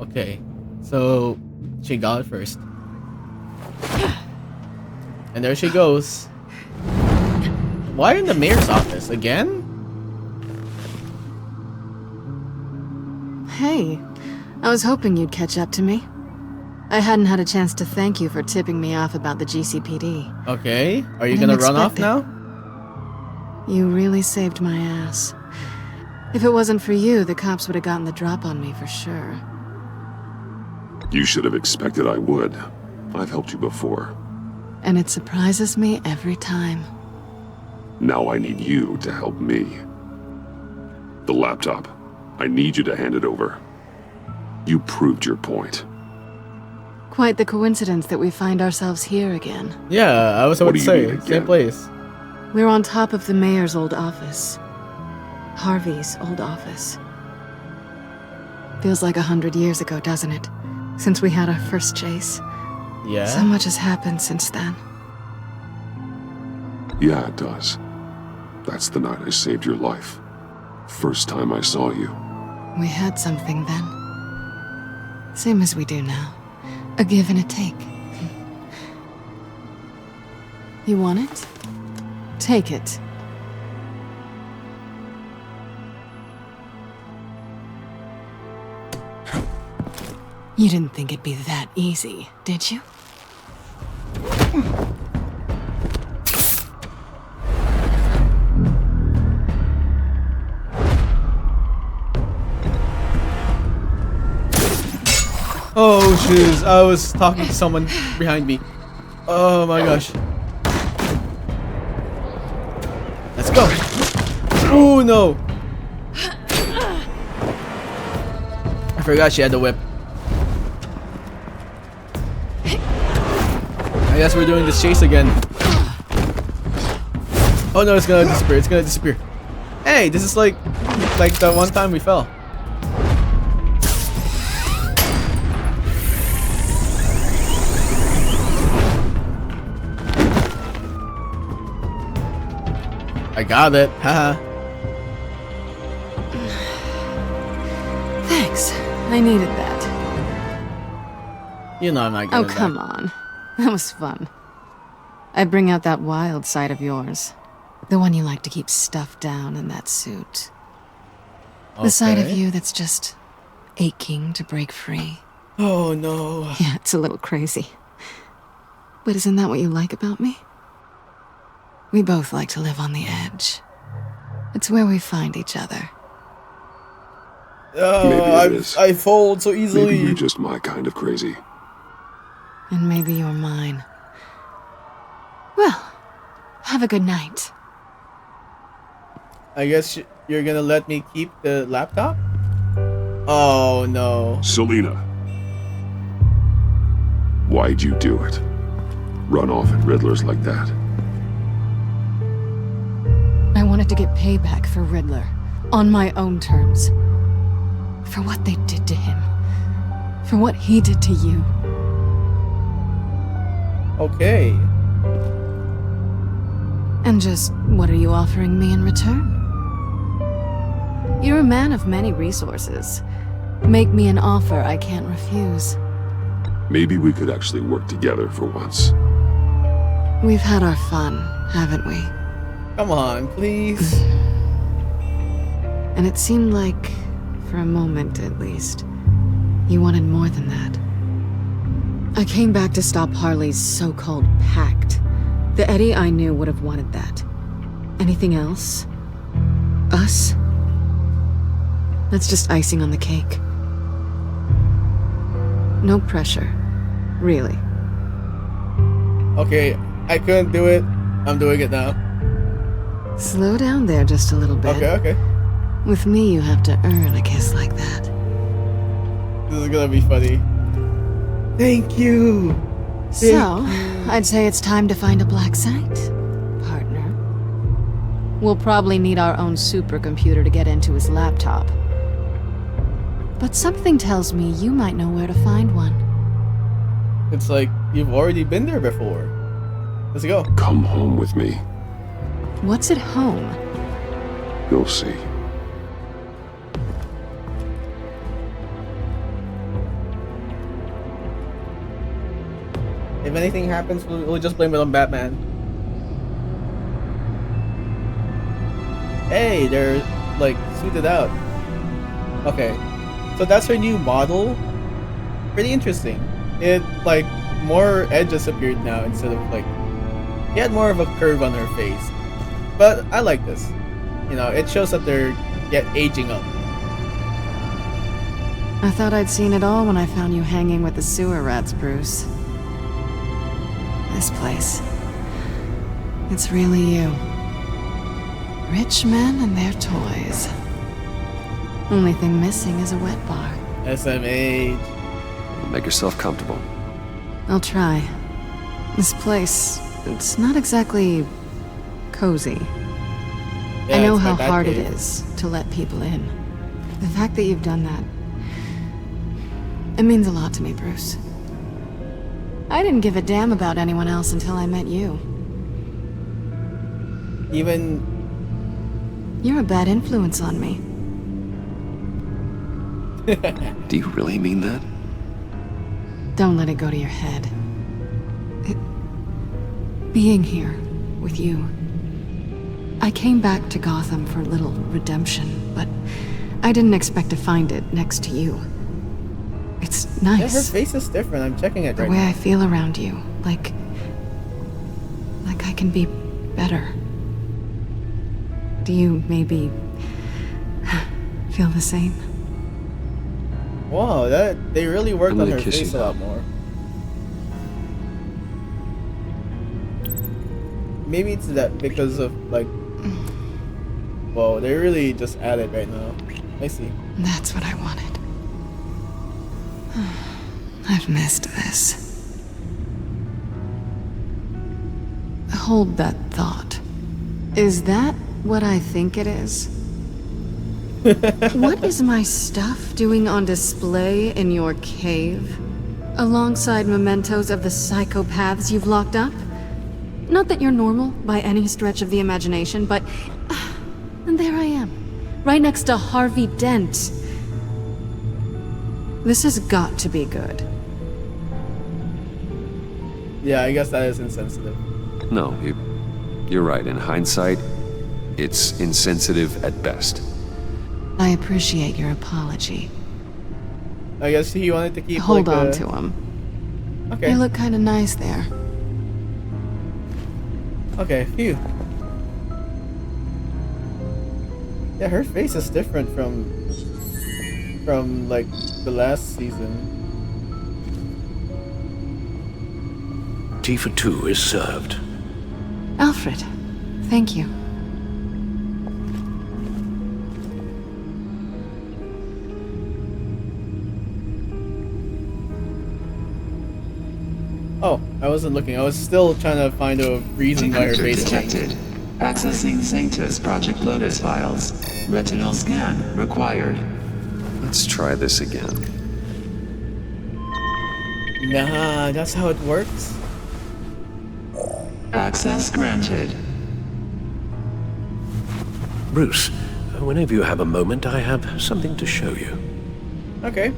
Okay, so she got it first. And there she goes. Why in the mayor's office? Again? Hey, I was hoping you'd catch up to me. I hadn't had a chance to thank you for tipping me off about the GCPD. Okay, are you gonna run off now? You really saved my ass. If it wasn't for you, the cops would have gotten the drop on me for sure. You should have expected I would. I've helped you before. And it surprises me every time. Now I need you to help me. The laptop. I need you to hand it over. You proved your point. Quite the coincidence that we find ourselves here again. Yeah, I was about to say, same place. We're on top of the mayor's old office. Harvey's old office. Feels like 100 years ago, doesn't it? Since we had our first chase. Yeah. So much has happened since then. Yeah, it does. That's the night I saved your life. First time I saw you. We had something then. Same as we do now. A give and a take. You want it? Take it. You didn't think it'd be that easy, did you? Oh, jeez. I was talking to someone behind me. Oh my gosh. Let's go. Oh no. I forgot she had the whip. I guess we're doing this chase again. Oh no, it's gonna disappear. It's gonna disappear. Hey, this is like the one time we fell. I got it. Haha. Thanks. I needed that. You know I'm not gonna die. Come on. That was fun. I bring out that wild side of yours. The one you like to keep stuffed down in that suit. The side of you that's just aching to break free. Oh no. Yeah, it's a little crazy. But isn't that what you like about me? We both like to live on the edge. It's where we find each other. Oh, I fold so easily. Maybe you're just my kind of crazy. And maybe you're mine. Well, have a good night. I guess you're gonna let me keep the laptop? Oh no. Selena. Why'd you do it? Run off at Riddlers like that? I wanted to get payback for Riddler. On my own terms. For what they did to him. For what he did to you. Okay. And just, what are you offering me in return? You're a man of many resources. Make me an offer I can't refuse. Maybe we could actually work together for once. We've had our fun, haven't we? Come on, please. And it seemed like, for a moment at least, you wanted more than that. I came back to stop Harley's so-called Pact. The Eddie I knew would have wanted that. Anything else? Us? That's just icing on the cake. No pressure. Really. Okay, I couldn't do it. I'm doing it now. Slow down there just a little bit. Okay. With me, you have to earn a kiss like that. This is gonna be funny. Thank you. So, I'd say it's time to find a black site, partner. We'll probably need our own supercomputer to get into his laptop. But something tells me you might know where to find one. It's like you've already been there before. Let's go. Come home with me. What's at home? You'll see. If anything happens, we'll just blame it on Batman. Hey, they're like suited out. Okay, so that's her new model. Pretty interesting. It like more edges appeared now instead of like she had more of a curve on her face. But I like this. You know, it shows that they're aging up. I thought I'd seen it all when I found you hanging with the sewer rats, Bruce. This place. It's really you. Rich men and their toys. Only thing missing is a wet bar. SMH. Make yourself comfortable. I'll try. This place, it's not exactly cozy. Yeah, I know it's my how bad hard it cave. is to let people in. The fact that you've done that, it means a lot to me, Bruce. I didn't give a damn about anyone else until I met you. Even You're a bad influence on me. Do you really mean that? Don't let it go to your head. Being here with you. I came back to Gotham for a little redemption, but I didn't expect to find it next to you. It's yeah, her nice. face is different. I'm checking it The right way now. I feel around you, like I can be better. Do you maybe feel the same? Wow, that they really worked I'm on gonna her kiss face you. a lot more. Maybe it's that because of like. Whoa, they really just added right now. I see. That's what I wanted. I've missed this. Hold that thought. Is that what I think it is? What is my stuff doing on display in your cave? Alongside mementos of the psychopaths you've locked up? Not that you're normal by any stretch of the imagination, but... and there I am, right next to Harvey Dent. This has got to be good. Yeah, I guess that is insensitive. No, you're right. In hindsight, it's insensitive at best. I appreciate your apology. I guess he wanted to keep Hold like, on the... to him. Okay. You look kind of nice there. Okay, phew. Yeah, her face is different from like the last season. Tea for two is served. Alfred, thank you. Oh, I wasn't looking. I was still trying to find a reason why her Computer face changed. detected. Accessing Sanctus Project Lotus files. Retinal scan required. Let's try this again. Nah, that's how it works. Access granted. Bruce, whenever you have a moment, I have something to show you. Okay.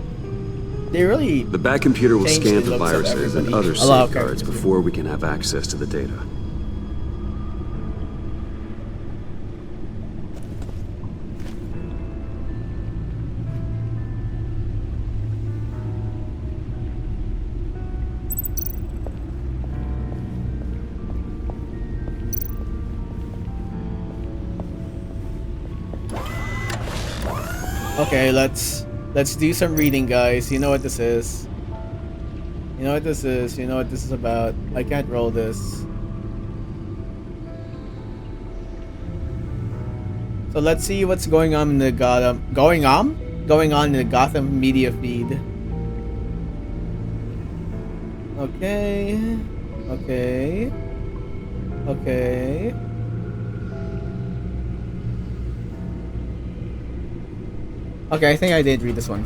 They really The back computer will changed scan the for looks of viruses and everybody. other A lot of safeguards characters. before we can have access to the data. Okay, let's do some reading, guys. You know what this is. You know what this is. You know what this is about. I can't roll this. So let's see what's going on in the going on in the Gotham media feed. Okay. Okay. Okay. Okay, I think I did read this one.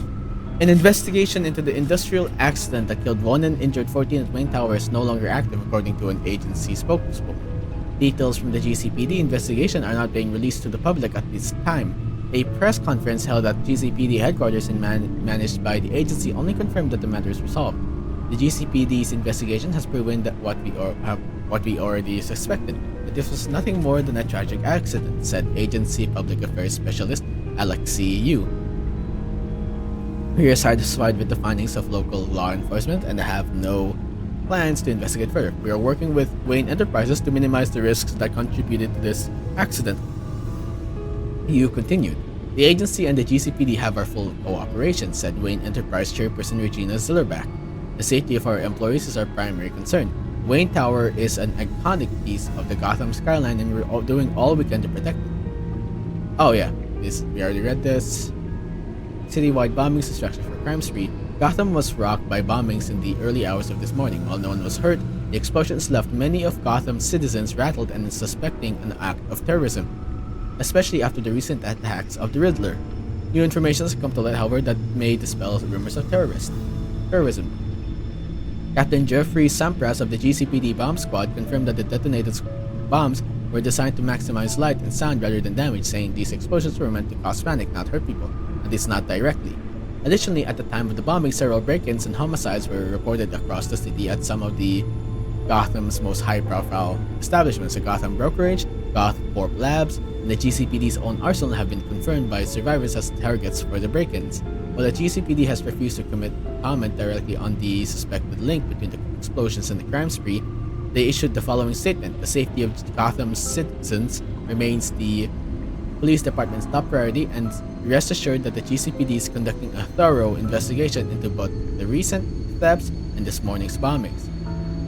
An investigation into the industrial accident that killed 1 and injured 14 at Wayne Tower is no longer active, according to an agency spokeswoman. Details from the GCPD investigation are not being released to the public at this time. A press conference held at GCPD headquarters and managed by the agency only confirmed that the matter is resolved. The GCPD's investigation has proven that what we already suspected, that this was nothing more than a tragic accident, said Agency Public Affairs Specialist Alexei Yu. We are satisfied with the findings of local law enforcement and have no plans to investigate further. We are working with Wayne Enterprises to minimize the risks that contributed to this accident. Yu continued. The agency and the GCPD have our full cooperation, said Wayne Enterprise Chairperson Regina Zillerbach. The safety of our employees is our primary concern. Wayne Tower is an iconic piece of the Gotham skyline and we're doing all we can to protect it. Oh yeah, we already read this. Citywide bombings distraction for crime spree. Gotham was rocked by bombings in the early hours of this morning. While no one was hurt, the explosions left many of Gotham's citizens rattled and suspecting an act of terrorism, especially after the recent attacks of the Riddler. New information has come to light, however, that may dispel rumors of terrorism. Captain Jeffrey Sampras of the GCPD bomb squad confirmed that the detonated bombs were designed to maximize light and sound rather than damage, saying these explosions were meant to cause panic, not hurt people, at least not directly. Additionally, at the time of the bombing, several break-ins and homicides were reported across the city at some of the Gotham's most high-profile establishments. The Gotham Brokerage, Gothcorp Labs, and the GCPD's own arsenal have been confirmed by survivors as targets for the break-ins. While the GCPD has refused to comment directly on the suspected link between the explosions and the crime spree, they issued the following statement: the safety of Gotham's citizens remains the police department's top priority, and rest assured that the GCPD is conducting a thorough investigation into both the recent thefts and this morning's bombings.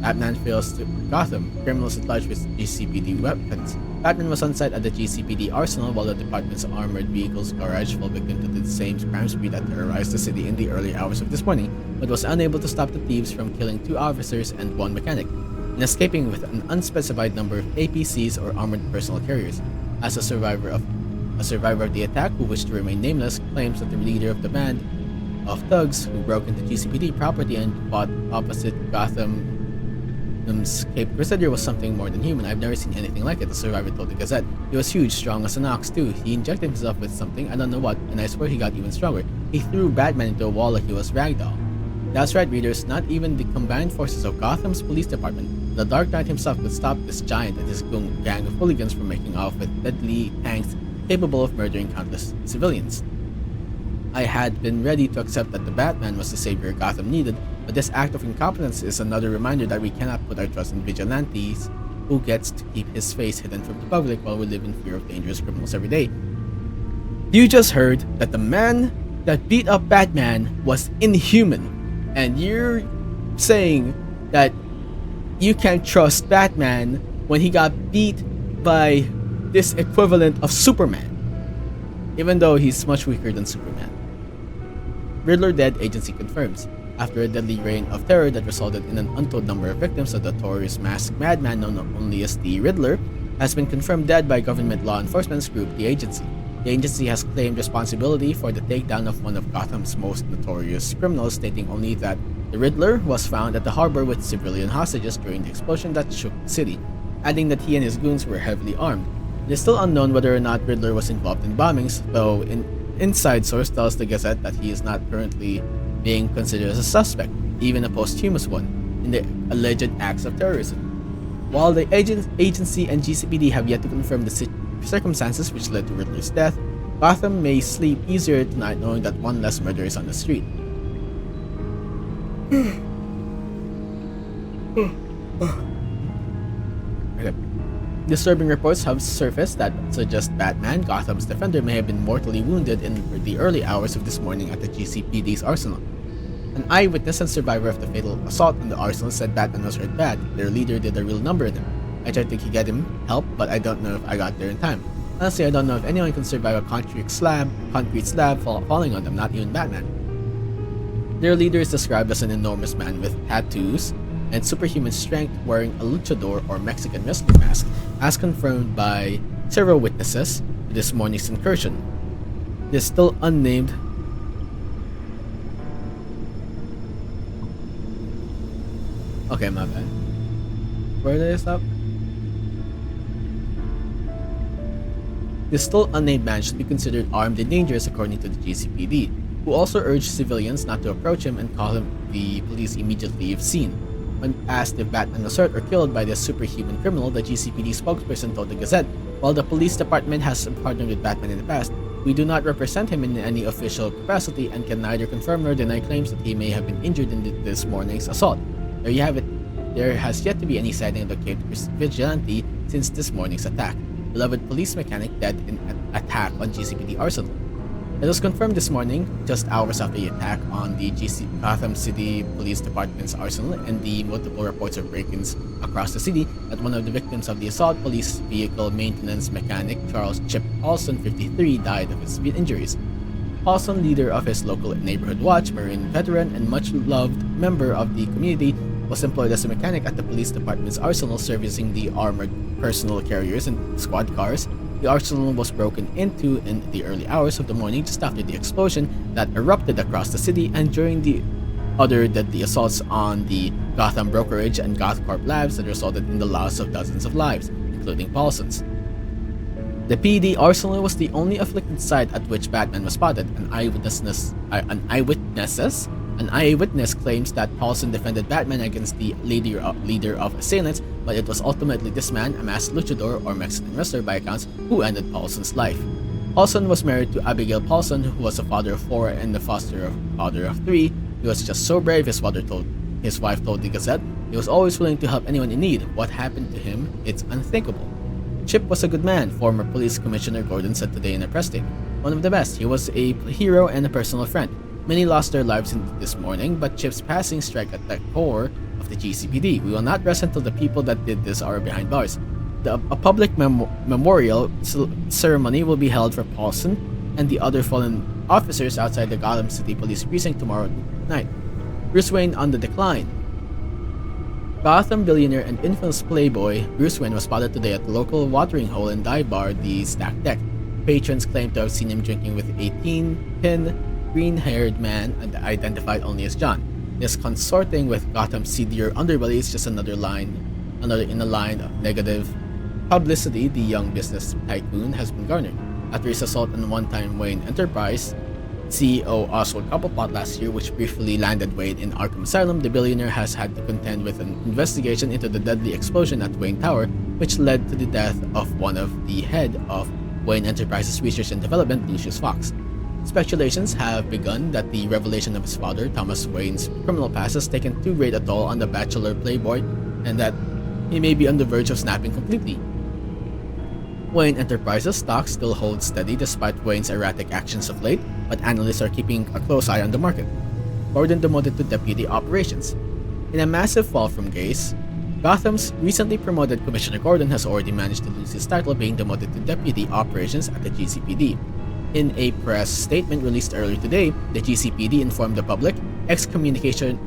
Batman fails to Gotham. Criminals at large with GCPD weapons. Batman was on site at the GCPD arsenal while the department's armored vehicles garage fell victim to the same crime spree that terrorized the city in the early hours of this morning, but was unable to stop the thieves from killing 2 officers and 1 mechanic, and escaping with an unspecified number of APCs or armored personal carriers. As a survivor of the attack, who wished to remain nameless, claims that the leader of the band of thugs who broke into GCPD property and fought opposite Gotham's Cape Crusader was something more than human. I've never seen anything like it, the survivor told the Gazette. He was huge, strong as an ox too. He injected himself with something, I don't know what, and I swear he got even stronger. He threw Batman into a wall like he was ragdoll. That's right, readers, not even the combined forces of Gotham's police department, the Dark Knight himself, could stop this giant and his gang of hooligans from making off with deadly tanks capable of murdering countless civilians. I had been ready to accept that the Batman was the savior Gotham needed, but this act of incompetence is another reminder that we cannot put our trust in vigilantes who gets to keep his face hidden from the public while we live in fear of dangerous criminals every day. You just heard that the man that beat up Batman was inhuman, and you're saying that you can't trust Batman when he got beat by this equivalent of Superman, even though he's much weaker than Superman. Riddler dead, agency confirms. After a deadly reign of terror that resulted in an untold number of victims, the notorious masked madman known only as the Riddler has been confirmed dead by government law enforcement group, the Agency. The agency has claimed responsibility for the takedown of one of Gotham's most notorious criminals, stating only that the Riddler was found at the harbor with civilian hostages during the explosion that shook the city, adding that he and his goons were heavily armed. It is still unknown whether or not Riddler was involved in bombings, though an inside source tells the Gazette that he is not currently being considered as a suspect, even a posthumous one, in the alleged acts of terrorism. While the agency and GCPD have yet to confirm the circumstances which led to Riddler's death, Gotham may sleep easier tonight knowing that one less murder is on the street. Okay. Disturbing reports have surfaced that suggest Batman, Gotham's defender, may have been mortally wounded in the early hours of this morning at the GCPD's arsenal. An eyewitness and survivor of the fatal assault on the arsenal said Batman was hurt bad. Their leader did a real number on him. I tried to get him help, but I don't know if I got there in time. Honestly, I don't know if anyone can survive a concrete slab falling on them, not even Batman. Their leader is described as an enormous man with tattoos and superhuman strength, wearing a luchador or Mexican wrestler mask, as confirmed by several witnesses to this morning's incursion. It is still unnamed. Okay, my bad. Where did I stop? This still unnamed man should be considered armed and dangerous according to the GCPD. who also urged civilians not to approach him and call him the police immediately if seen. When asked if Batman was hurt or killed by this superhuman criminal, the GCPD spokesperson told the Gazette, "While the police department has partnered with Batman in the past, we do not represent him in any official capacity and can neither confirm nor deny claims that he may have been injured in this morning's assault. There you have it. There has yet to be any sighting of the caped vigilante since this morning's attack. Beloved police mechanic dead in an attack on GCPD Arsenal." It was confirmed this morning, just hours after the attack on the Gotham City Police Department's arsenal and the multiple reports of break-ins across the city, that one of the victims of the assault, police vehicle maintenance mechanic Charles Chip Paulson, 53, died of his injuries. Paulson, leader of his local neighborhood watch, Marine veteran, and much-loved member of the community, was employed as a mechanic at the police department's arsenal, servicing the armored personnel carriers and squad cars. The arsenal was broken into in the early hours of the morning just after the explosion that erupted across the city and during the other deadly assaults on the Gotham Brokerage and GothCorp labs that resulted in the loss of dozens of lives, including Paulson's. The PD arsenal was the only afflicted site at which Batman was spotted. An eyewitness claims that Paulson defended Batman against the leader of assailants, but it was ultimately this man, a masked luchador or Mexican wrestler by accounts, who ended Paulson's life. Paulson was married to Abigail Paulson, who was a father of 4 and the father of 3. He was just so brave, his wife told the Gazette. He was always willing to help anyone in need. What happened to him? It's unthinkable. Chip was a good man, former Police Commissioner Gordon said today in a press statement. One of the best. He was a hero and a personal friend. Many lost their lives this morning, but Chip's passing struck at the core of the GCPD. We will not rest until the people that did this are behind bars. A public memorial ceremony will be held for Paulson and the other fallen officers outside the Gotham City Police Precinct tomorrow night. Bruce Wayne on the decline. Gotham billionaire and infamous playboy Bruce Wayne was spotted today at the local watering hole and dive bar, the Stack Deck. Patrons claim to have seen him drinking with a teen green-haired man and identified only as John. This consorting with Gotham's seedier underbelly is just another in a line of negative publicity the young business tycoon has been garnered. After his assault on one-time Wayne Enterprise CEO Oswald Cobblepot last year, which briefly landed Wayne in Arkham Asylum, the billionaire has had to contend with an investigation into the deadly explosion at Wayne Tower, which led to the death of one of the head of Wayne Enterprises Research and Development, Lucius Fox. Speculations have begun that the revelation of his father, Thomas Wayne's criminal past, has taken too great a toll on the bachelor playboy and that he may be on the verge of snapping completely. Wayne Enterprises stock still holds steady despite Wayne's erratic actions of late, but analysts are keeping a close eye on the market. Gordon demoted to Deputy Operations. In a massive fall from grace, Gotham's recently promoted Commissioner Gordon has already managed to lose his title, being demoted to Deputy Operations at the GCPD. In a press statement released earlier today, the GCPD informed the public ex-Commissioner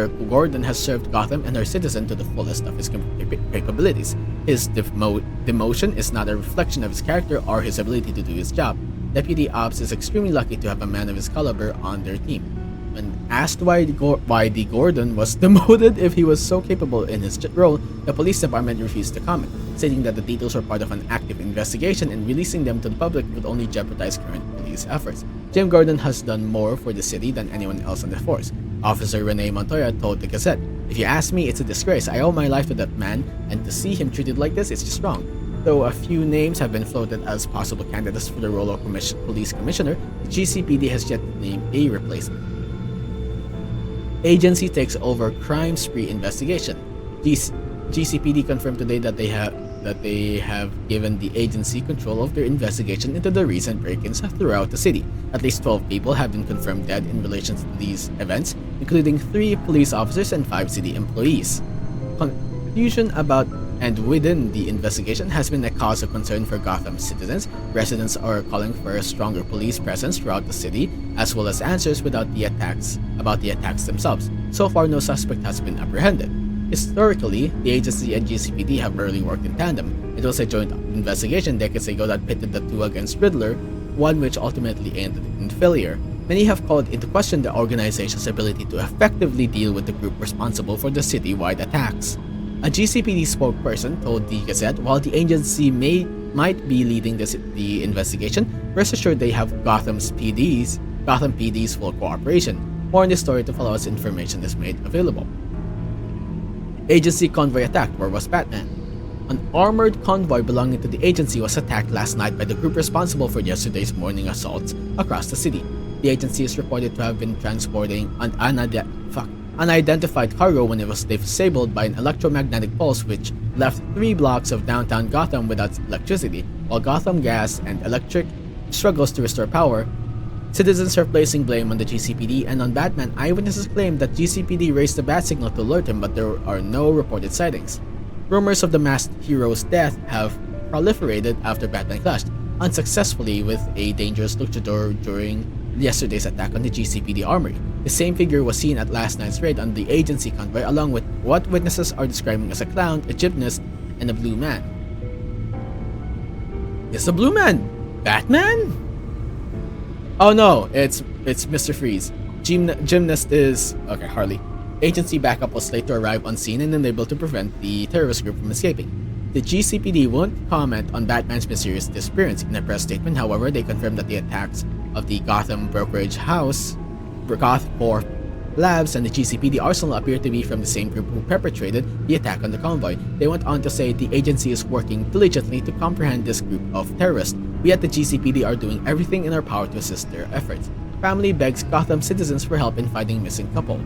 Gordon has served Gotham and her citizens to the fullest of his capabilities. His demotion is not a reflection of his character or his ability to do his job. Deputy Ops is extremely lucky to have a man of his caliber on their team. When asked why the Gordon was demoted if he was so capable in his role, the police department refused to comment, stating that the details were part of an active investigation and releasing them to the public would only jeopardize current police efforts. Jim Gordon has done more for the city than anyone else on the force. Officer Rene Montoya told the Gazette, "If you ask me, it's a disgrace. I owe my life to that man, and to see him treated like this, it's just wrong." Though a few names have been floated as possible candidates for the role of police commissioner, the GCPD has yet to name a replacement. Agency takes over crime spree investigation. GCPD confirmed today that they have given the agency control of their investigation into the recent break-ins throughout the city. At least 12 people have been confirmed dead in relation to these events, including 3 police officers and 5 city employees. Confusion about and within the investigation has been a cause of concern for Gotham citizens. Residents are calling for a stronger police presence throughout the city, as well as answers about the attacks themselves. So far, no suspect has been apprehended. Historically, the agency and GCPD have rarely worked in tandem. It was a joint investigation decades ago that pitted the two against Riddler, one which ultimately ended in failure. Many have called into question the organization's ability to effectively deal with the group responsible for the citywide attacks. A GCPD spokesperson told the Gazette, while the agency might be leading the investigation, rest assured they have Gotham's PDs Gotham PD's full cooperation. More on this story to follow as information is made available. Agency convoy attacked. Where was Batman? An armored convoy belonging to the agency was attacked last night by the group responsible for yesterday's morning assaults across the city. The agency is reported to have been transporting an unidentified cargo when it was disabled by an electromagnetic pulse which left 3 blocks of downtown Gotham without electricity. While Gotham Gas and Electric struggles to restore power, citizens are placing blame on the GCPD and on Batman. Eyewitnesses claim that GCPD raised the bat signal to alert him, but there are no reported sightings. Rumors of the masked hero's death have proliferated after Batman clashed unsuccessfully with a dangerous luchador during yesterday's attack on the GCPD armory. The same figure was seen at last night's raid on the agency convoy, along with what witnesses are describing as a clown, a gymnast, and a blue man. It's the blue man! Batman? Oh no, it's Mr. Freeze. Gymnast is... okay, Harley. Agency backup was late to arrive on scene and unable to prevent the terrorist group from escaping. The GCPD won't comment on Batman's mysterious disappearance. In a press statement, however, they confirmed that the attacks of the Gotham brokerage house, Gothcorp Labs, and the GCPD arsenal appear to be from the same group who perpetrated the attack on the convoy. They went on to say the agency is working diligently to comprehend this group of terrorists. We at the GCPD are doing everything in our power to assist their efforts. Family begs Gotham citizens for help in finding missing couple.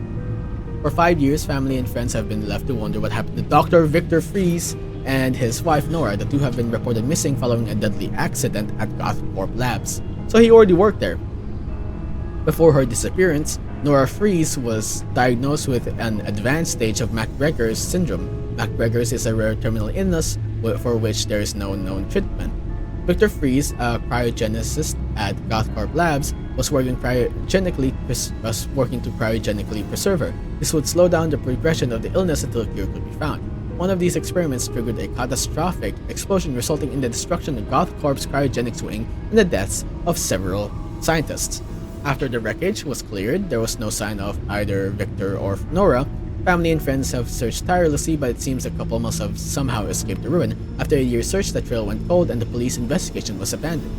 For 5 years, family and friends have been left to wonder what happened to Dr. Victor Freeze and his wife Nora. The two have been reported missing following a deadly accident at Gothcorp Labs. So he already worked there. Before her disappearance, Nora Freeze was diagnosed with an advanced stage of McGregor's syndrome. McGregor's is a rare terminal illness for which there is no known treatment. Victor Freeze, a cryogenicist at Gothcorp Labs, was working to cryogenically preserve her. This would slow down the progression of the illness until a cure could be found. One of these experiments triggered a catastrophic explosion resulting in the destruction of Gothcorp's cryogenics wing and the deaths of several scientists. After the wreckage was cleared, there was no sign of either Victor or Nora. Family and friends have searched tirelessly, but it seems the couple must have somehow escaped the ruin. After a year's search, the trail went cold and the police investigation was abandoned.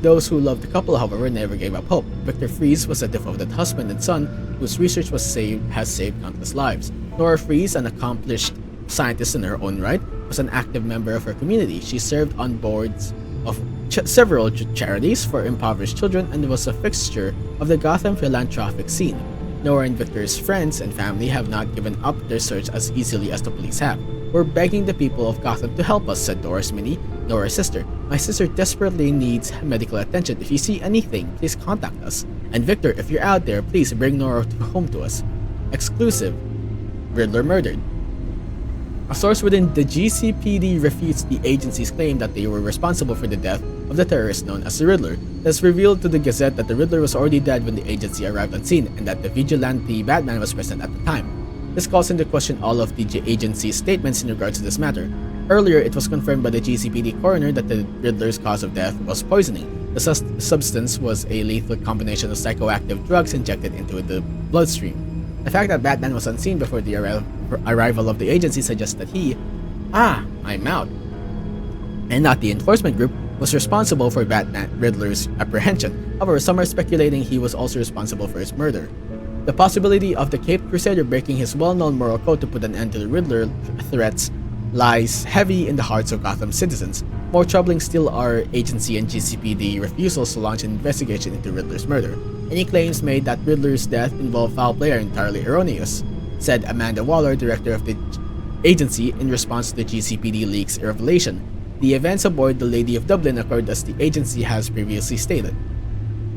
Those who loved the couple, however, never gave up hope. Victor Freeze was a devoted husband and son whose research has saved countless lives. Nora Freeze, an accomplished scientist in her own right, was an active member of her community. She served on boards of several charities for impoverished children and was a fixture of the Gotham philanthropic scene. Nora and Victor's friends and family have not given up their search as easily as the police have. We're begging the people of Gotham to help us, said Doris Minnie, Nora's sister. My sister desperately needs medical attention. If you see anything, please contact us. And Victor, if you're out there, please bring Nora home to us. Exclusive. Riddler murdered. A source within the GCPD refutes the agency's claim that they were responsible for the death of the terrorist known as the Riddler. It has revealed to the Gazette that the Riddler was already dead when the agency arrived on scene and that the vigilante Batman was present at the time. This calls into question all of the agency's statements in regards to this matter. Earlier, it was confirmed by the GCPD coroner that the Riddler's cause of death was poisoning. The substance was a lethal combination of psychoactive drugs injected into the bloodstream. The fact that Batman was unseen before the arrival of the agency suggests that he, I'm out, and not the enforcement group, was responsible for Riddler's apprehension. However, some are speculating he was also responsible for his murder. The possibility of the Caped Crusader breaking his well-known moral code to put an end to the Riddler threats lies heavy in the hearts of Gotham citizens. More troubling still are agency and GCPD refusals to launch an investigation into Riddler's murder. Any claims made that Riddler's death involved foul play are entirely erroneous, said Amanda Waller, director of the agency, in response to the GCPD leaks revelation. The events aboard the Lady of Dublin occurred as the agency has previously stated.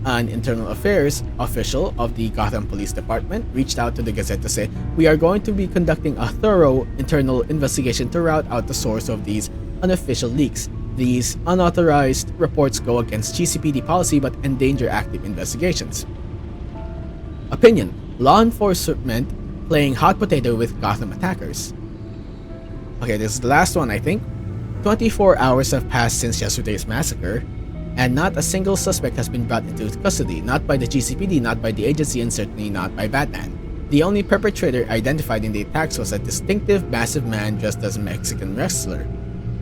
An internal affairs official of the Gotham Police Department reached out to the Gazette to say, "We are going to be conducting a thorough internal investigation to root out the source of these unofficial leaks. These unauthorized reports go against GCPD policy but endanger active investigations." Opinion: law enforcement playing hot potato with Gotham attackers. Okay, this is the last one, I think. 24 hours have passed since yesterday's massacre, and not a single suspect has been brought into custody, not by the GCPD, not by the agency, and certainly not by Batman. The only perpetrator identified in the attacks was a distinctive, massive man dressed as a Mexican wrestler.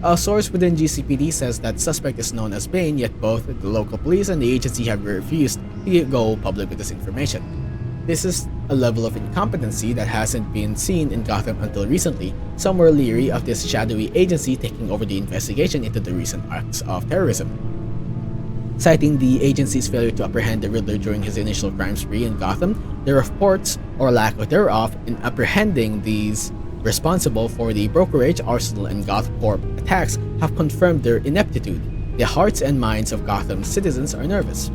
A source within GCPD says that suspect is known as Bane, yet both the local police and the agency have refused to go public with this information. This is a level of incompetency that hasn't been seen in Gotham until recently. Some were leery of this shadowy agency taking over the investigation into the recent acts of terrorism. Citing the agency's failure to apprehend the Riddler during his initial crime spree in Gotham, the reports, or lack thereof, in apprehending these responsible for the Brokerage, Arsenal, and Gothcorp attacks have confirmed their ineptitude. The hearts and minds of Gotham's citizens are nervous.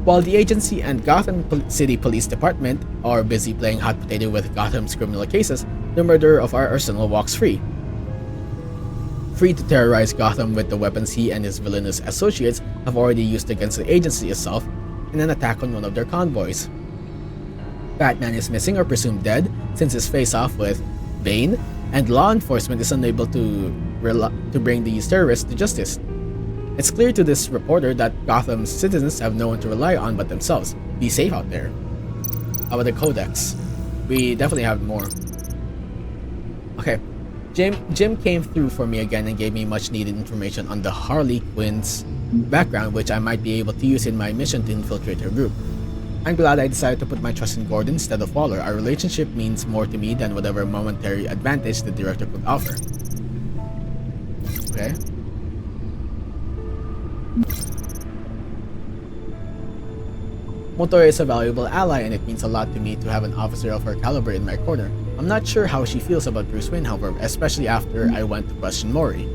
While the agency and Gotham City Police Department are busy playing hot potato with Gotham's criminal cases, the murderer of our Arsenal walks free. Free to terrorize Gotham with the weapons he and his villainous associates have already used against the agency itself in an attack on one of their convoys. Batman is missing or presumed dead since his face-off with Bane, and law enforcement is unable to bring these terrorists to justice. It's clear to this reporter that Gotham's citizens have no one to rely on but themselves. Be safe out there. How about the Codex? We definitely have more. Okay. Jim came through for me again and gave me much needed information on the Harley Quinn's background, which I might be able to use in my mission to infiltrate her group. I'm glad I decided to put my trust in Gordon instead of Waller. Our relationship means more to me than whatever momentary advantage the director could offer. Okay. Motor is a valuable ally, and it means a lot to me to have an officer of her caliber in my corner. I'm not sure how she feels about Bruce Wayne, however, especially after I went to question Mori.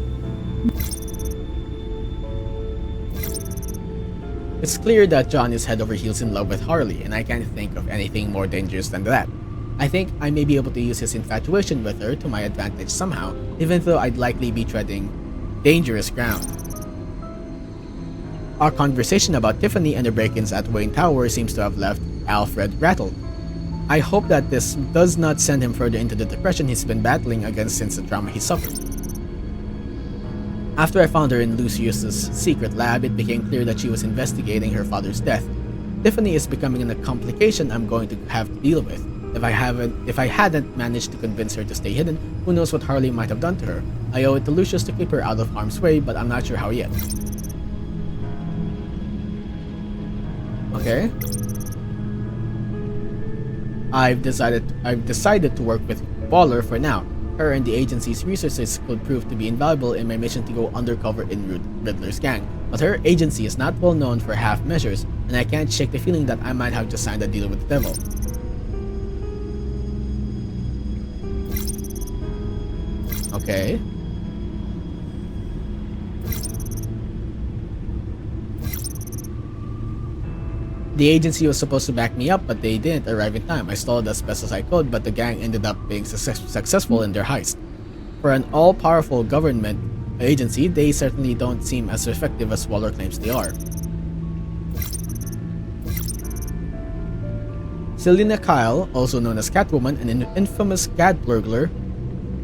It's clear that John is head over heels in love with Harley, and I can't think of anything more dangerous than that. I think I may be able to use his infatuation with her to my advantage somehow, even though I'd likely be treading dangerous ground. Our conversation about Tiffany and the break-ins at Wayne Tower seems to have left Alfred rattled. I hope that this does not send him further into the depression he's been battling against since the trauma he suffered. After I found her in Lucius's secret lab, it became clear that she was investigating her father's death. Tiffany is becoming a complication I'm going to have to deal with. If I hadn't managed to convince her to stay hidden, who knows what Harley might have done to her. I owe it to Lucius to keep her out of harm's way, but I'm not sure how yet. Okay. I've decided to work with Waller for now. Her and the agency's resources could prove to be invaluable in my mission to go undercover in Riddler's gang, but her agency is not well known for half measures, and I can't shake the feeling that I might have just signed a deal with the devil. Okay. The agency was supposed to back me up, but they didn't arrive in time. I stalled as best as I could, but the gang ended up being successful in their heist. For an all-powerful government agency, they certainly don't seem as effective as Waller claims they are. Selina Kyle, also known as Catwoman, an infamous cat burglar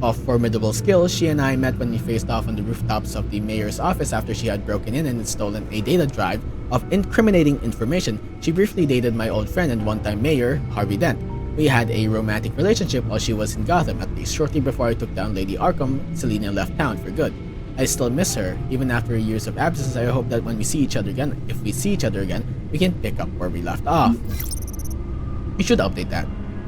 of formidable skill, she and I met when we faced off on the rooftops of the mayor's office after she had broken in and stolen a data drive of incriminating information. She briefly dated my old friend and one-time mayor, Harvey Dent. We had a romantic relationship while she was in Gotham. At least shortly before I took down Lady Arkham, Selina left town for good. I still miss her. Even after years of absence, I hope that when we see each other again, if we see each other again, we can pick up where we left off. We should update that.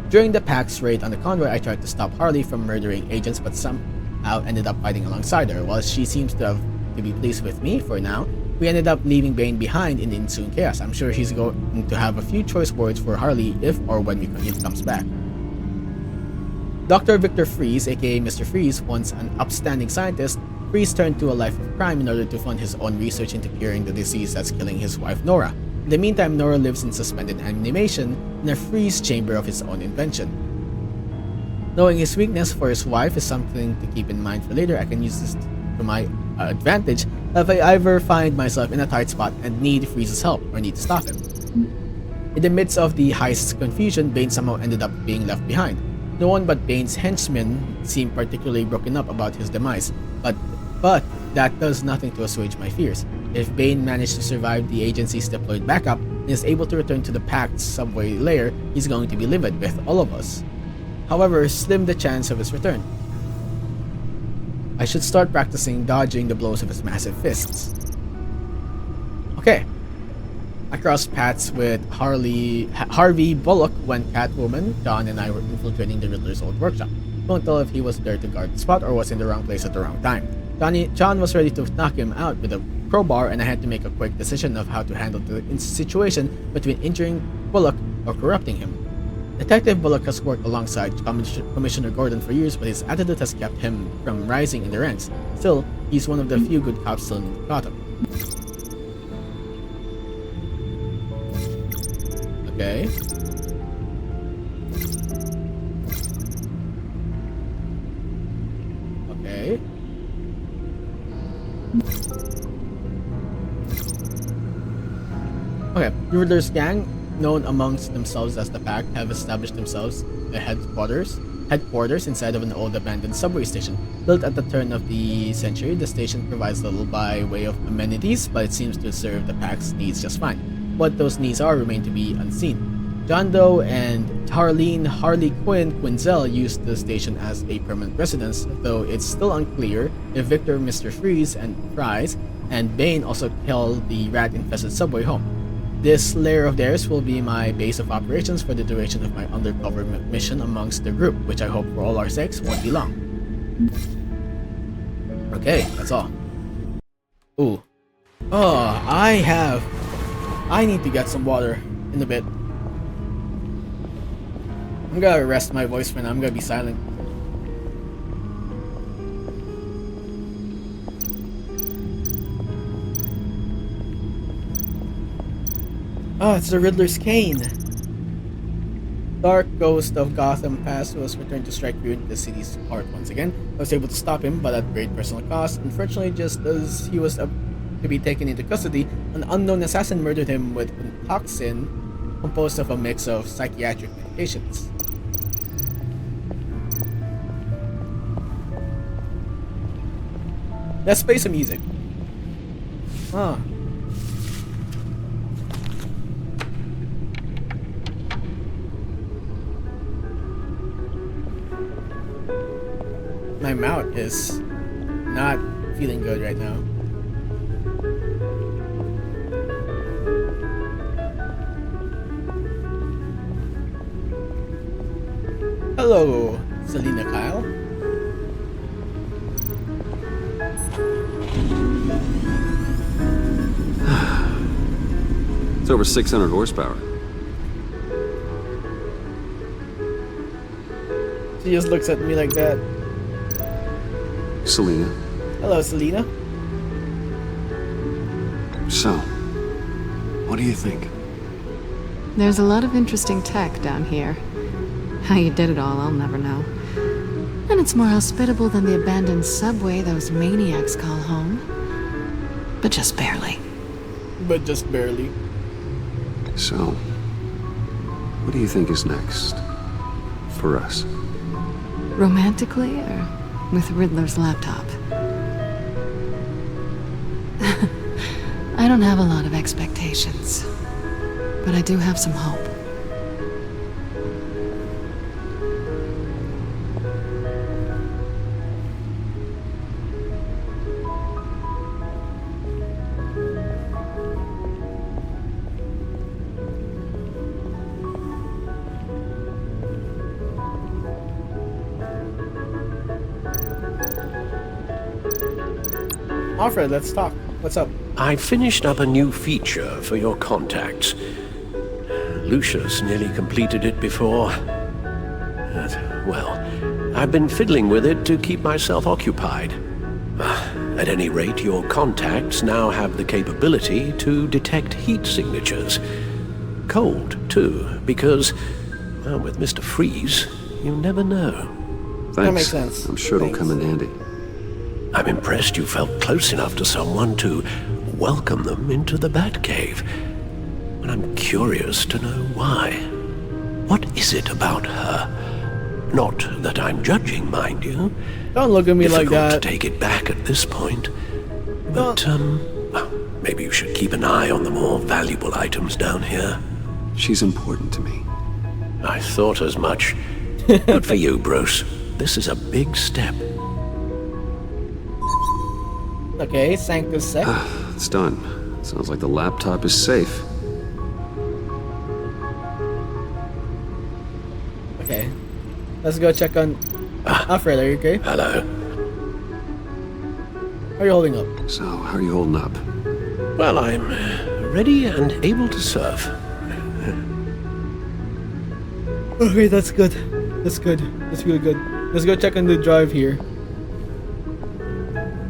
During the Pact's raid on the convoy, I tried to stop Harley from murdering agents, but somehow ended up fighting alongside her. While she seems to be pleased with me for now, we ended up leaving Bane behind in the ensuing chaos. I'm sure he's going to have a few choice words for Harley if or when he comes back. Dr. Victor Freeze, aka Mr. Freeze, once an upstanding scientist, Freeze turned to a life of crime in order to fund his own research into curing the disease that's killing his wife Nora. In the meantime, Nora lives in suspended animation in a freeze chamber of his own invention. Knowing his weakness for his wife is something to keep in mind for later. I can use this to my advantage if I ever find myself in a tight spot and need Freeze's help or need to stop him. In the midst of the heist's confusion, Bane somehow ended up being left behind. No one but Bane's henchmen seemed particularly broken up about his demise, but that does nothing to assuage my fears. If Bane managed to survive the agency's deployed backup and is able to return to the Pact's subway lair, he's going to be livid with all of us. However, slim the chance of his return. I should start practicing dodging the blows of his massive fists. Okay. I crossed paths with Harvey Bullock when Catwoman, John, and I were infiltrating the Riddler's old workshop. Couldn't tell if he was there to guard the spot or was in the wrong place at the wrong time. John was ready to knock him out with a crowbar, and I had to make a quick decision of how to handle the situation between injuring Bullock or corrupting him. Detective Bullock has worked alongside Commissioner Gordon for years, but his attitude has kept him from rising in the ranks. Still, he's one of the few good cops still in Gotham. Okay. Okay. Okay, the Riddler's gang, known amongst themselves as the Pact, have established themselves a headquarters inside of an old abandoned subway station. Built at the turn of the century, the station provides little by way of amenities, but it seems to serve the Pact's needs just fine. What those needs are remain to be unseen. John Doe and Harley Quinn Quinzel used the station as a permanent residence, though it's still unclear if Victor, Mr. Freeze, and Fries, and Bane also killed the rat-infested subway home. This lair of theirs will be my base of operations for the duration of my undercover mission amongst the group, which I hope for all our sakes won't be long. Okay, that's all. Ooh. Oh, I need to get some water in a bit. I'm gonna rest my voice for now. I'm gonna be silent. Oh, it's the Riddler's cane. Dark ghost of Gotham past was returned to strike fear into the city's heart once again. I was able to stop him, but at great personal cost. Unfortunately, just as he was to be taken into custody, an unknown assassin murdered him with a toxin composed of a mix of psychiatric medications. Let's play some music. Huh. My mouth is not feeling good right now. Hello, Selena Kyle. It's over 600 horsepower. She just looks at me like that. Selena. Hello, Selena. So, what do you think? There's a lot of interesting tech down here. How you did it all, I'll never know. And it's more hospitable than the abandoned subway those maniacs call home. But just barely. But just barely. So, what do you think is next? For us? Romantically, or with Riddler's laptop? I don't have a lot of expectations, but I do have some hope. Alfred, let's talk. What's up? I finished up a new feature for your contacts. Lucius nearly completed it before. Well, I've been fiddling with it to keep myself occupied. At any rate, your contacts now have the capability to detect heat signatures. Cold, too, because, well, with Mr. Freeze, you never know. Thanks. That makes sense. I'm sure it'll come in handy. I'm impressed you felt close enough to someone to welcome them into the Batcave. But I'm curious to know why. What is it about her? Not that I'm judging, mind you. Don't look at me Difficult like that. to take it back at this point. But, well, maybe you should keep an eye on the more valuable items down here. She's important to me. I thought as much. Good for you, Bruce. This is a big step. Okay, Sanctus Sec. It's done. Sounds like the laptop is safe. Okay. Let's go check on... Alfred, are you okay? Hello. How are you holding up? So, how are you holding up? Well, I'm ready and able to serve. Okay, that's good. That's good. That's really good. Let's go check on the drive here.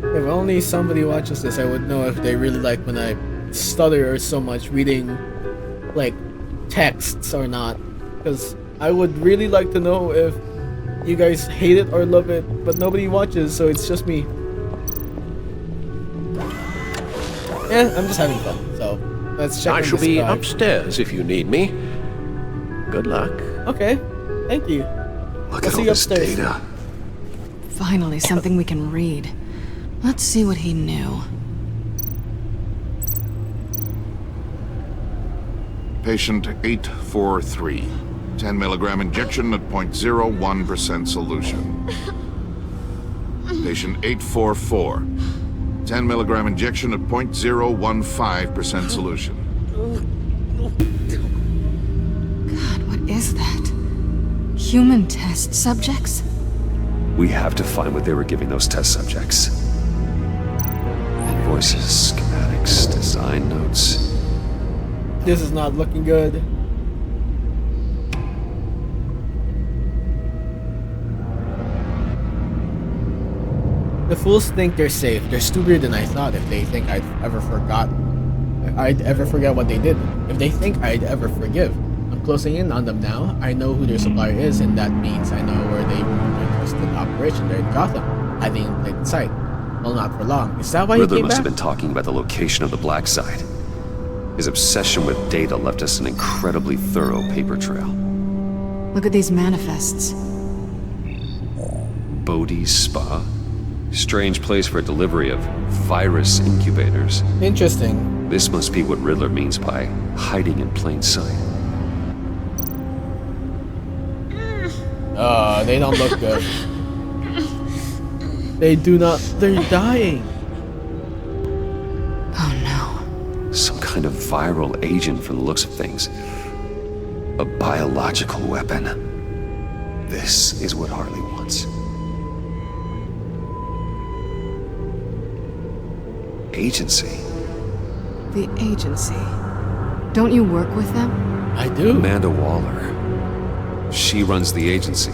If only somebody watches this, I would know if they really like when I stutter so much reading, like, texts or not. Because I would really like to know if you guys hate it or love it, but nobody watches, so it's just me. Yeah, I'm just having fun, so let's check I on shall this be drive. upstairs if you need me. Good luck. Okay, thank you. Look I'll at see all you this upstairs. data. Finally, something we can read. Let's see what he knew. Patient 843. 10 milligram injection at 0.01% solution. Patient 844. 10 milligram injection at 0.015% solution. God, what is that? Human test subjects? We have to find what they were giving those test subjects. Invoices, schematics, design notes. This is not looking good. The fools think they're safe. They're stupider than I thought if they think I'd ever forget what they did. If they think I'd ever forgive. I'm closing in on them now. I know who their supplier is, and that means I know where they moved their twisted operation. They're in Gotham, hiding in plain sight. Well, not for long. Is that why he Riddler came must back? have been talking about the location of the black site. His obsession with data left us an incredibly thorough paper trail. Look at these manifests. Bodhi's Spa? Strange place for delivery of virus incubators. Interesting. This must be what Riddler means by hiding in plain sight. They don't look good. They do not. They're dying. Oh no. Some kind of viral agent from the looks of things. A biological weapon. This is what Harley wants. Agency. The agency. Don't you work with them? I do. Amanda Waller. She runs the agency.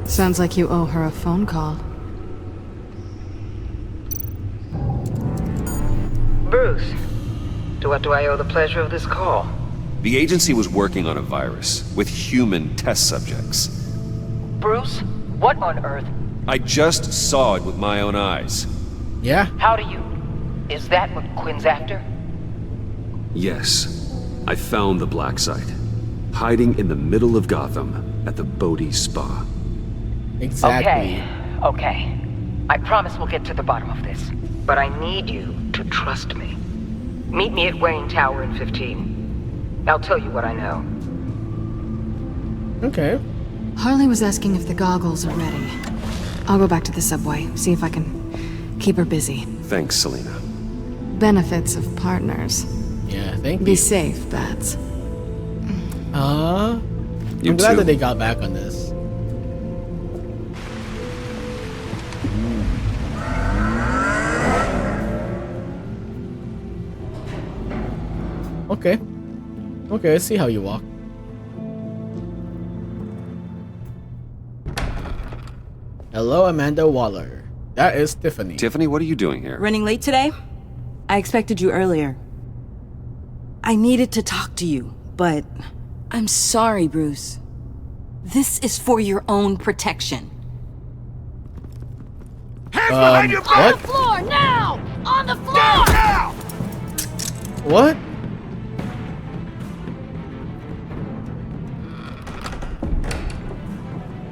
Sounds like you owe her a phone call. Bruce, to what do I owe the pleasure of this call? The agency was working on a virus with human test subjects. Bruce, what on earth? I just saw it with my own eyes. Yeah. How do you? Is that what Quinn's after? Yes, I found the black site, hiding in the middle of Gotham at the Bodhi Spa. Exactly. Okay. I promise we'll get to the bottom of this. But I need you to trust me. Meet me at Wayne Tower in 15. I'll tell you what I know. Okay. Harley was asking if the goggles are ready. I'll go back to the subway, see if I can keep her busy. Thanks, Selena. Benefits of partners. Yeah. Thank Be you. safe, Bats. You I'm glad too. that they got back on this. Okay. Okay, I see how you walk. Hello, Amanda Waller. That is Tiffany. Tiffany, what are you doing here? Running late today? I expected you earlier. I needed to talk to you, but I'm sorry, Bruce. This is for your own protection. What? Floor now! On the floor! What?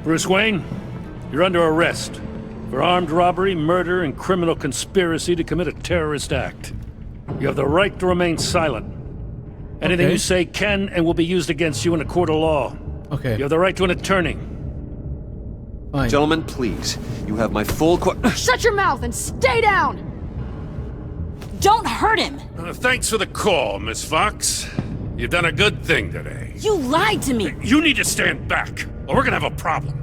Bruce Wayne, you're under arrest for armed robbery, murder, and criminal conspiracy to commit a terrorist act. You have the right to remain silent. Anything Okay. you say can and will be used against you in a court of law. Okay. You have the right to an attorney. Fine. Gentlemen, please. You have my full Shut your mouth and stay down! Don't hurt him! Thanks for the call, Miss Fox. You've done a good thing today. You lied to me! You need to stand back, or we're gonna have a problem.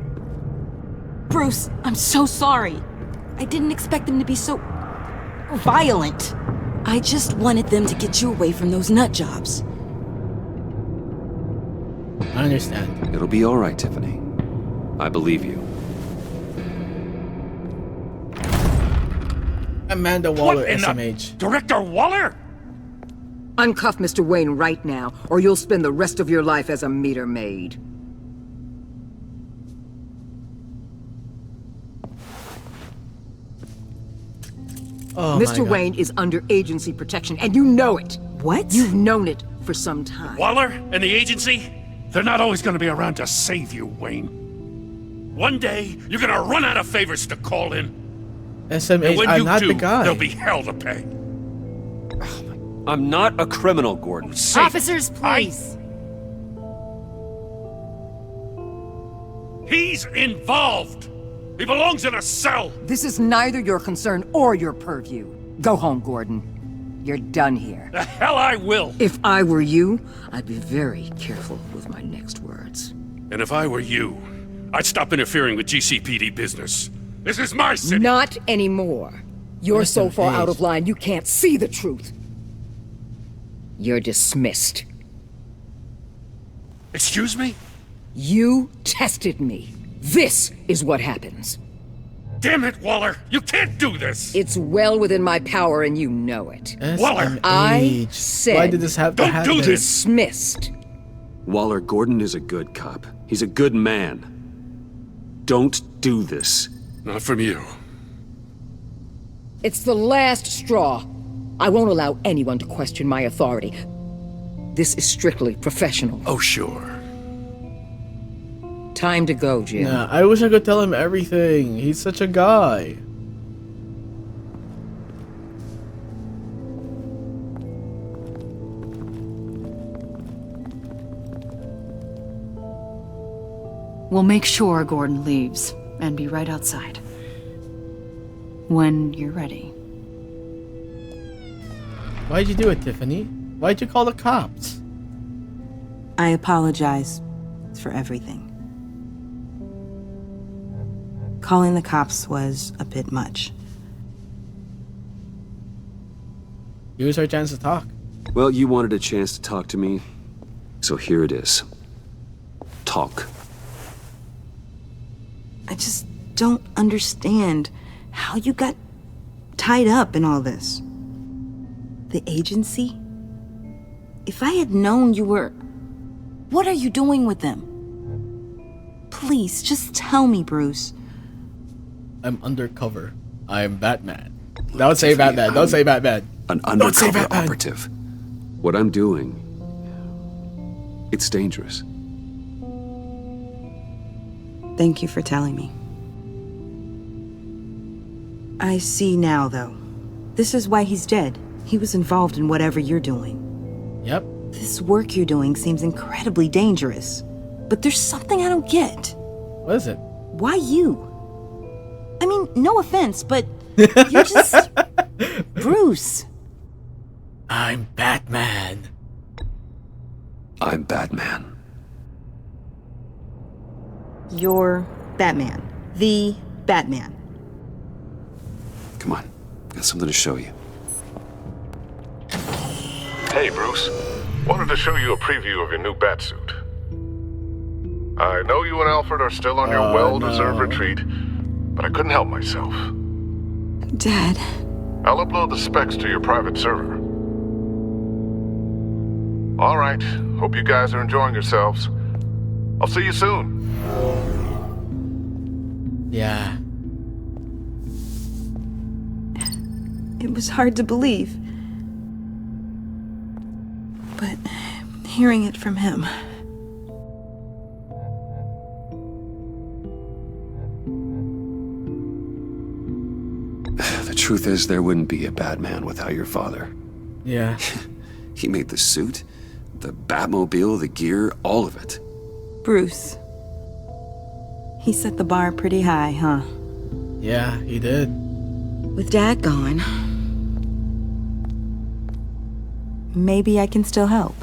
Bruce, I'm so sorry. I didn't expect them to be so... violent. I just wanted them to get you away from those nut jobs. I understand. It'll be all right, Tiffany. I believe you. Amanda Waller, What in the- SMH. Director Waller? Uncuff Mr. Wayne right now, or you'll spend the rest of your life as a meter maid. Oh my Mr. God. Wayne is under agency protection, and you know it. What? You've known it for some time. Waller and the agency? They're not always gonna be around to save you, Wayne. One day, you're gonna run out of favors to call in. And SMH, when I'm you not do, the guy. there'll be hell to pay. I'm not a criminal, Gordon. Safe. Officers, please. He's involved. He belongs in a cell. This is neither your concern or your purview. Go home, Gordon. You're done here. The hell I will. If I were you, I'd be very careful with my next words. And if I were you, I'd stop interfering with GCPD business. This is my city. Not anymore. You're so Mr. far out Hayes. of line, you can't see the truth. You're dismissed. Excuse me? You tested me. This is what happens. Damn it, Waller! You can't do this! It's well within my power, and you know it. Waller. I SMH. said Why did this have to don't happen? do this. Dismissed. Waller, Gordon is a good cop. He's a good man. Don't do this. Not from you. It's the last straw. I won't allow anyone to question my authority. This is strictly professional. Oh, sure. Time to go, Jim. Nah, I wish I could tell him everything. He's such a guy. We'll make sure Gordon leaves and be right outside. When you're ready. Why'd you do it, Tiffany? Why'd you call the cops? I apologize for everything. Calling the cops was a bit much. Here's our chance to talk. Well, you wanted a chance to talk to me, so here it is. Talk. I just don't understand how you got tied up in all this. The agency? If I had known you were... What are you doing with them? Please, just tell me, Bruce. I'm undercover. I'm Batman. Don't say Batman. Don't say Batman. An Don't say undercover Batman. operative. What I'm doing, it's dangerous. Thank you for telling me. I see now, though. This is why he's dead. He was involved in whatever you're doing. Yep. This work you're doing seems incredibly dangerous. But there's something I don't get. What is it? Why you? I mean, no offense, but you're just... Bruce. I'm Batman. I'm Batman. You're Batman. The Batman. Come on, got something to show you. Hey, Bruce. Wanted to show you a preview of your new batsuit. I know you and Alfred are still on your well-deserved retreat, but I couldn't help myself. Dad. I'll upload the specs to your private server. All right. Hope you guys are enjoying yourselves. I'll see you soon. Yeah. It was hard to believe. But hearing it from him... The truth is, there wouldn't be a Batman without your father. Yeah. He made the suit, the Batmobile, the gear, all of it. Bruce. He set the bar pretty high, huh? Yeah, he did. With Dad gone, maybe I can still help.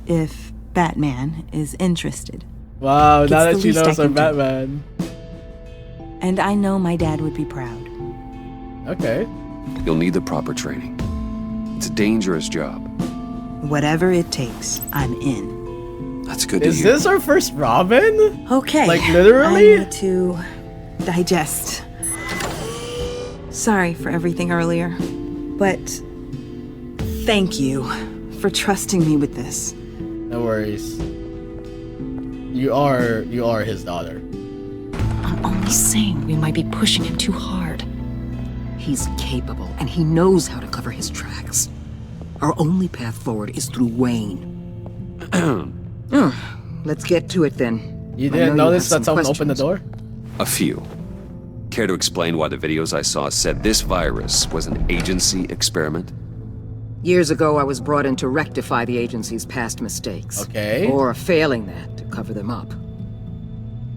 If Batman is interested. Wow, now It's that the she least I knows I'm can do. Batman. And I know my dad would be proud. Okay. You'll need the proper training. It's a dangerous job. Whatever it takes, I'm in. That's good to Is hear. this our first Robin? Okay. Like, literally? I need to digest. Sorry for everything earlier, but thank you for trusting me with this. No worries. You are his daughter. I'm only saying we might be pushing him too hard. He's capable, and he knows how to cover his tracks. Our only path forward is through Wayne. Let's get to it then. You I didn't know notice have that some someone opened the door? A few. Care to explain why the videos I saw said this virus was an agency experiment? Years ago, I was brought in to rectify the agency's past mistakes. Okay. Or failing that, to cover them up.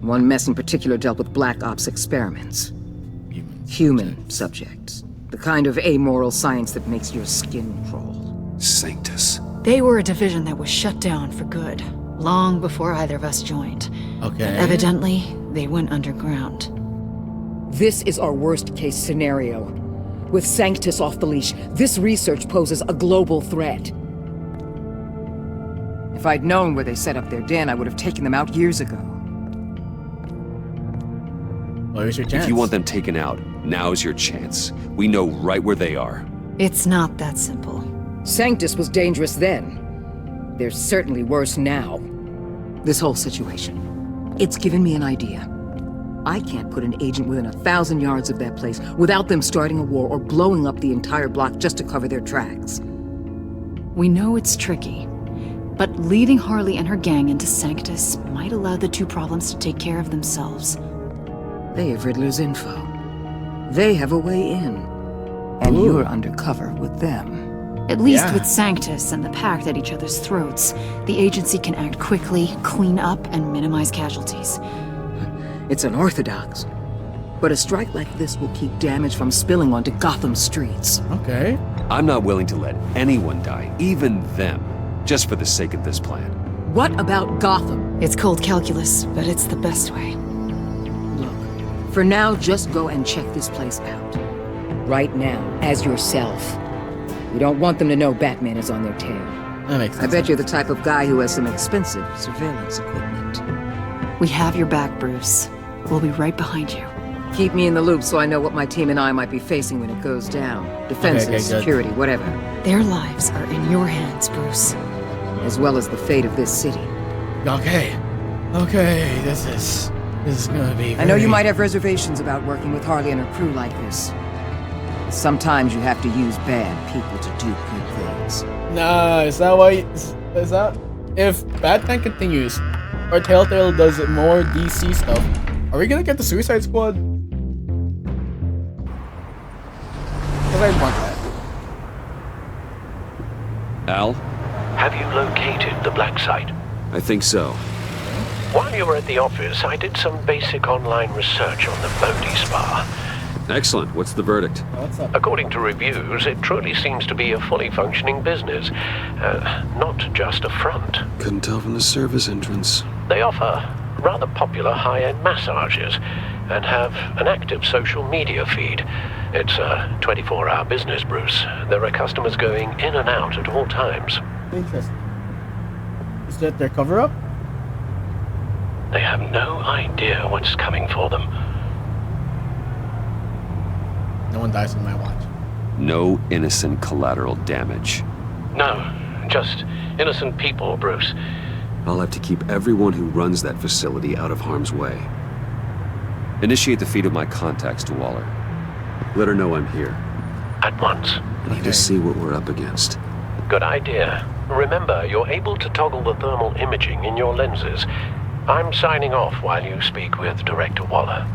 One mess in particular dealt with Black Ops experiments. Human subjects. The kind of amoral science that makes your skin crawl. Sanctus. They were a division that was shut down for good, long before either of us joined. Okay. Evidently, they went underground. This is our worst-case scenario. With Sanctus off the leash, this research poses a global threat. If I'd known where they set up their den, I would have taken them out years ago. Well, here's your chance. If you want them taken out, now's your chance. We know right where they are. It's not that simple. Sanctus was dangerous then. They're certainly worse now. This whole situation, it's given me an idea. I can't put an agent within 1,000 yards of that place without them starting a war or blowing up the entire block just to cover their tracks. We know it's tricky, but leading Harley and her gang into Sanctus might allow the two problems to take care of themselves. They have Riddler's info. They have a way in. And you're undercover with them. At least with Sanctus and the Pact at each other's throats, the agency can act quickly, clean up, and minimize casualties. It's unorthodox. But a strike like this will keep damage from spilling onto Gotham streets. Okay. I'm not willing to let anyone die, even them, just for the sake of this plan. What about Gotham? It's cold calculus, but it's the best way. Look, for now, just go and check this place out. Right now, as yourself. You don't want them to know Batman is on their tail. That makes sense. I bet you're the type of guy who has some expensive surveillance equipment. We have your back, Bruce. We'll be right behind you. Keep me in the loop so I know what my team and I might be facing when it goes down. Defenses, good. security, whatever. Their lives are in your hands, Bruce. As well as the fate of this city. Okay. Okay, this is gonna be I know you might have reservations about working with Harley and her crew like this. Sometimes you have to use bad people to do good things. Nah, is that why... Is that... If Batman continues, or Telltale does more DC stuff, are we gonna get the Suicide Squad? Because I want that. Al? Have you located the black site? I think so. While you were at the office, I did some basic online research on the Bodhi Spa. Excellent. What's the verdict? What's up? According to reviews, it truly seems to be a fully functioning business, not just a front. Couldn't tell from the service entrance. They offer rather popular high-end massages and have an active social media feed. It's a 24-hour business, Bruce. There are customers going in and out at all times. Interesting. Is that their cover-up? They have no idea what's coming for them. No one dies on my watch. No innocent collateral damage. No, just innocent people, Bruce. I'll have to keep everyone who runs that facility out of harm's way. Initiate the feed of my contacts to Waller. Let her know I'm here. At once. I need to see what we're up against. Good idea. Remember, you're able to toggle the thermal imaging in your lenses. I'm signing off while you speak with Director Waller.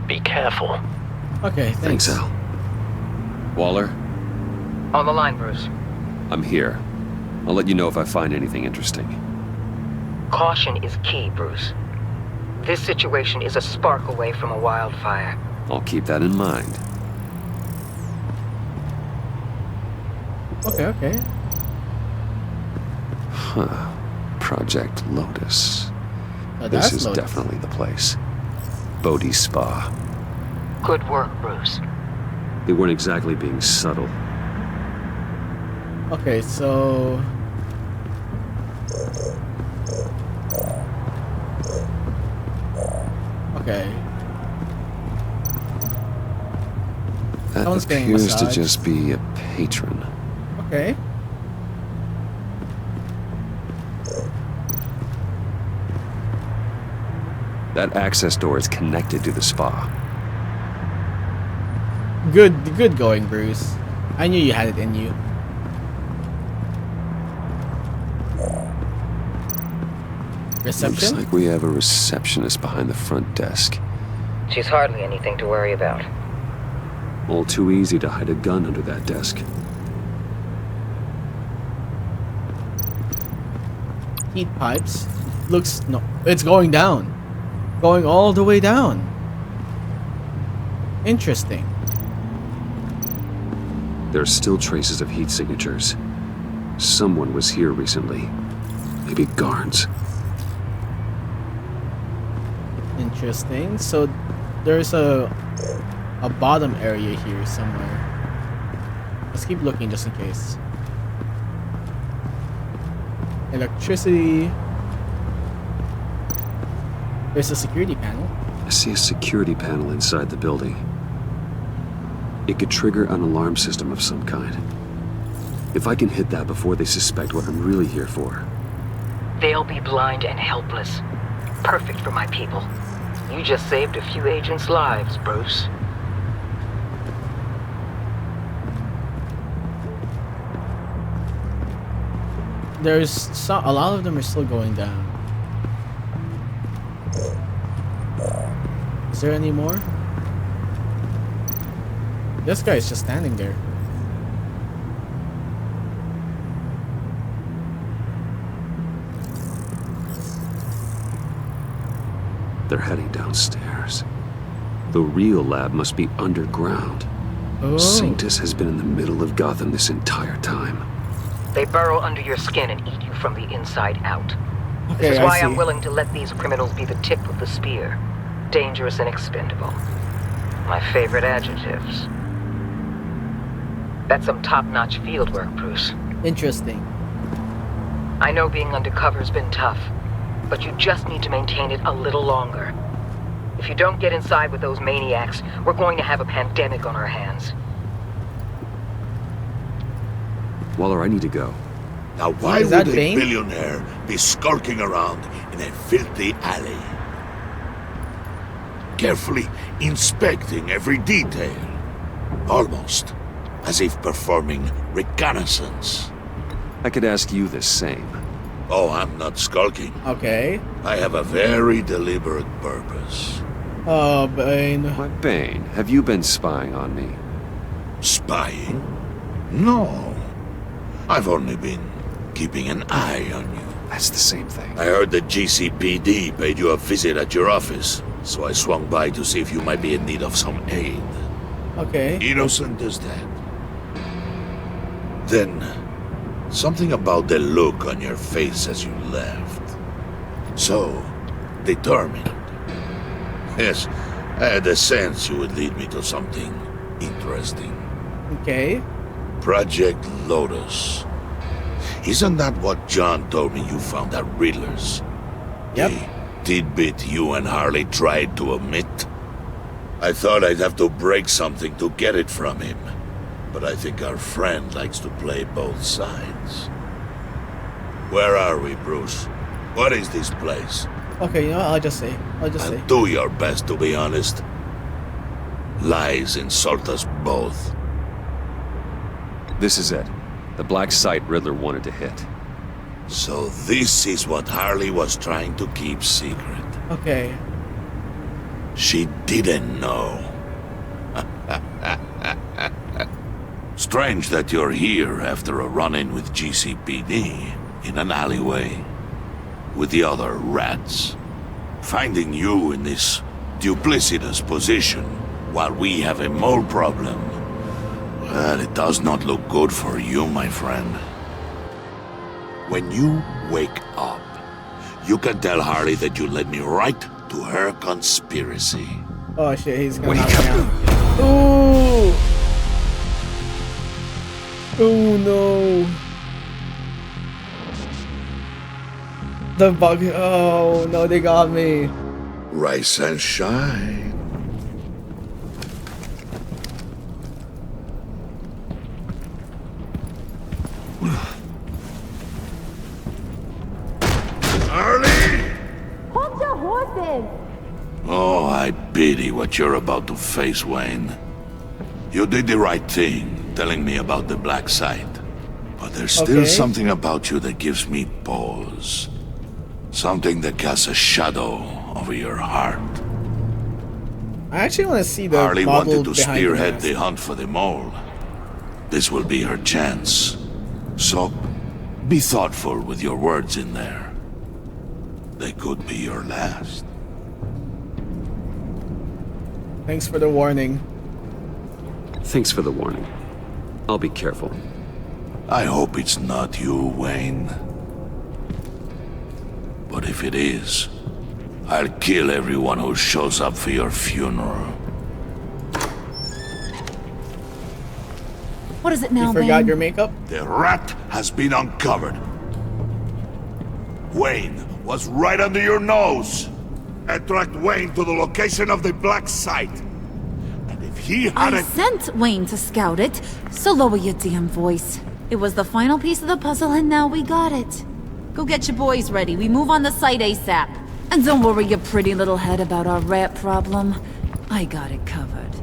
Be careful. Okay, thanks. Al. Waller? On the line, Bruce. I'm here. I'll let you know if I find anything interesting. Caution is key, Bruce. This situation is a spark away from a wildfire. I'll keep that in mind. Okay. Huh. Project Lotus. Oh, This that's is Lotus. definitely the place. Bodhi's Spa. Good work, Bruce. They weren't exactly being subtle. Okay, so okay. That Someone's getting appears to massaged. just be a patron. Okay. That access door is connected to the spa. Good going, Bruce. I knew you had it in you. Looks Reception? like we have a receptionist behind the front desk. She's hardly anything to worry about. All too easy to hide a gun under that desk. Heat pipes. Looks no. It's going down. Going all the way down. Interesting. There are still traces of heat signatures. Someone was here recently. Maybe guards. Interesting. So there's a bottom area here somewhere. Let's keep looking just in case. Electricity. There's a security panel. I see a security panel inside the building. It could trigger an alarm system of some kind. If I can hit that before they suspect what I'm really here for. They'll be blind and helpless. Perfect for my people. You just saved a few agents' lives, Bruce. A lot of them are still going down. Is there any more? This guy's just standing there. They're heading downstairs. The real lab must be underground. Oh. Sanctus has been in the middle of Gotham this entire time. They burrow under your skin and eat you from the inside out. Okay, This is I why see. I'm willing to let these criminals be the tip of the spear. Dangerous and expendable. My favorite adjectives. That's some top-notch field work, Bruce. Interesting. I know being undercover's been tough, but you just need to maintain it a little longer. If you don't get inside with those maniacs, we're going to have a pandemic on our hands. Waller, I need to go. Now why Is that would a Bane? billionaire be skulking around in a filthy alley? Carefully inspecting every detail. Almost as if performing reconnaissance. I could ask you the same. Oh, I'm not skulking. Okay. I have a very deliberate purpose. Oh, Bane. Why, Bane, have you been spying on me? Spying? No. I've only been keeping an eye on you. That's the same thing. I heard the GCPD paid you a visit at your office, so I swung by to see if you might be in need of some aid. Okay. Innocent as that. Then, something about the look on your face as you left. So, determined. Yes, I had a sense you would lead me to something interesting. Okay. Project Lotus. Isn't that what John told me you found at Riddler's? Yep. The tidbit you and Harley tried to omit? I thought I'd have to break something to get it from him. But I think our friend likes to play both sides. Where are we, Bruce? What is this place? Okay, you know what? I'll just say. And do your best to be honest. Lies insult us both. This is it. The black site Riddler wanted to hit. So this is what Harley was trying to keep secret. Okay. She didn't know. Strange that you're here after a run-in with GCPD in an alleyway with the other rats. Finding you in this duplicitous position while we have a mole problem. Well, it does not look good for you, my friend. When you wake up, you can tell Harley that you led me right to her conspiracy. Oh shit, he's gonna knock me out. Ooh! Oh no. The bug. Oh no, they got me. Rise and shine. Harley! Hold your horses! Oh, I pity what you're about to face, Wayne. You did the right thing, telling me about the black site. But there's still something about you that gives me pause. Something that casts a shadow over your heart. I actually want to see the Harley model wanted to behind spearhead the hunt for the mole. This will be her chance. So, be thoughtful with your words in there. They could be your last. Thanks for the warning. Thanks for the warning. I'll be careful. I hope it's not you, Wayne. But if it is, I'll kill everyone who shows up for your funeral. What is it now, You forgot Bane? your makeup? The rat has been uncovered. Wayne was right under your nose. I tracked Wayne to the location of the black site. And if he I hadn't... sent Wayne to scout it, so lower your damn voice. It was the final piece of the puzzle and now we got it. Go get your boys ready, we move on the site ASAP. And don't worry your pretty little head about our rat problem. I got it covered.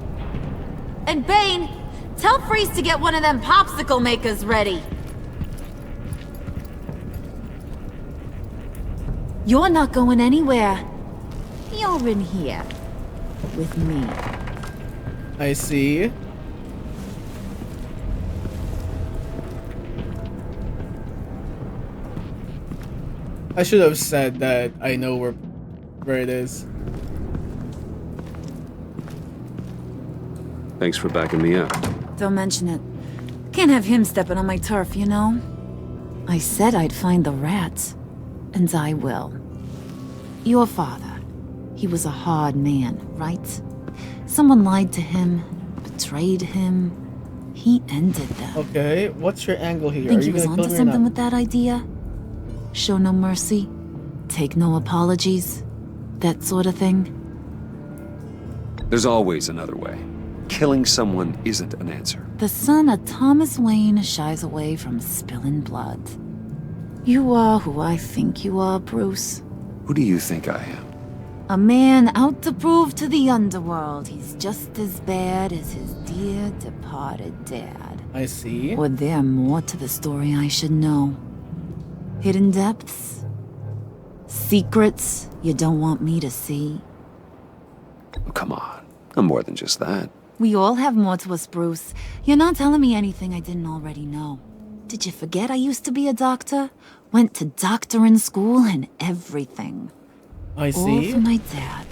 And Bane, tell Freeze to get one of them popsicle makers ready. You're not going anywhere. You're in here. With me. I see. I should have said that I know where it is. Thanks for backing me up. Don't mention it. Can't have him stepping on my turf, you know? I said I'd find the rats. And I will. Your father. He was a hard man, right? Someone lied to him, betrayed him. He ended them. Okay, what's your angle here? Think Are he you was gonna kill onto me or something not? with that idea? Show no mercy? Take no apologies? That sort of thing? There's always another way. Killing someone isn't an answer. The son of Thomas Wayne shies away from spilling blood. You are who I think you are, Bruce. Who do you think I am? A man out to prove to the underworld he's just as bad as his dear departed dad. I see. Or there more to the story I should know. Hidden depths? Secrets you don't want me to see? Oh, come on. I'm more than just that. We all have more to us, Bruce. You're not telling me anything I didn't already know. Did you forget I used to be a doctor? Went to doctoring school and everything. I All see. for my dad.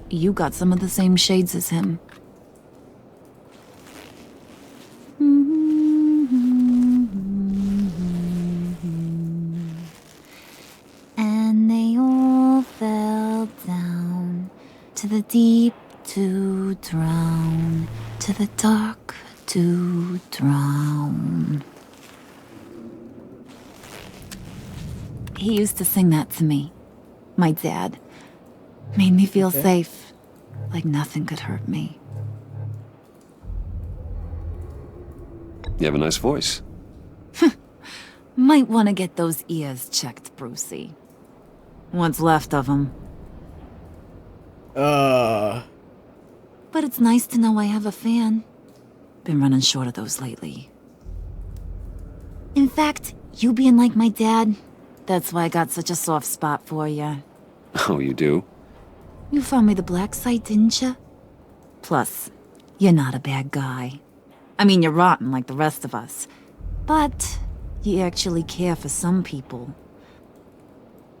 You got some of the same shades as him. And they all fell down to the deep to drown, to the dark to drown. He used to sing that to me. My dad. Made me feel safe. Like nothing could hurt me. You have a nice voice. Might want to get those ears checked, Brucey. What's left of them. But it's nice to know I have a fan. Been running short of those lately. In fact, you being like my dad, that's why I got such a soft spot for you. Oh, you do? You found me the black site, didn't you? Plus, you're not a bad guy. I mean, you're rotten like the rest of us. But you actually care for some people.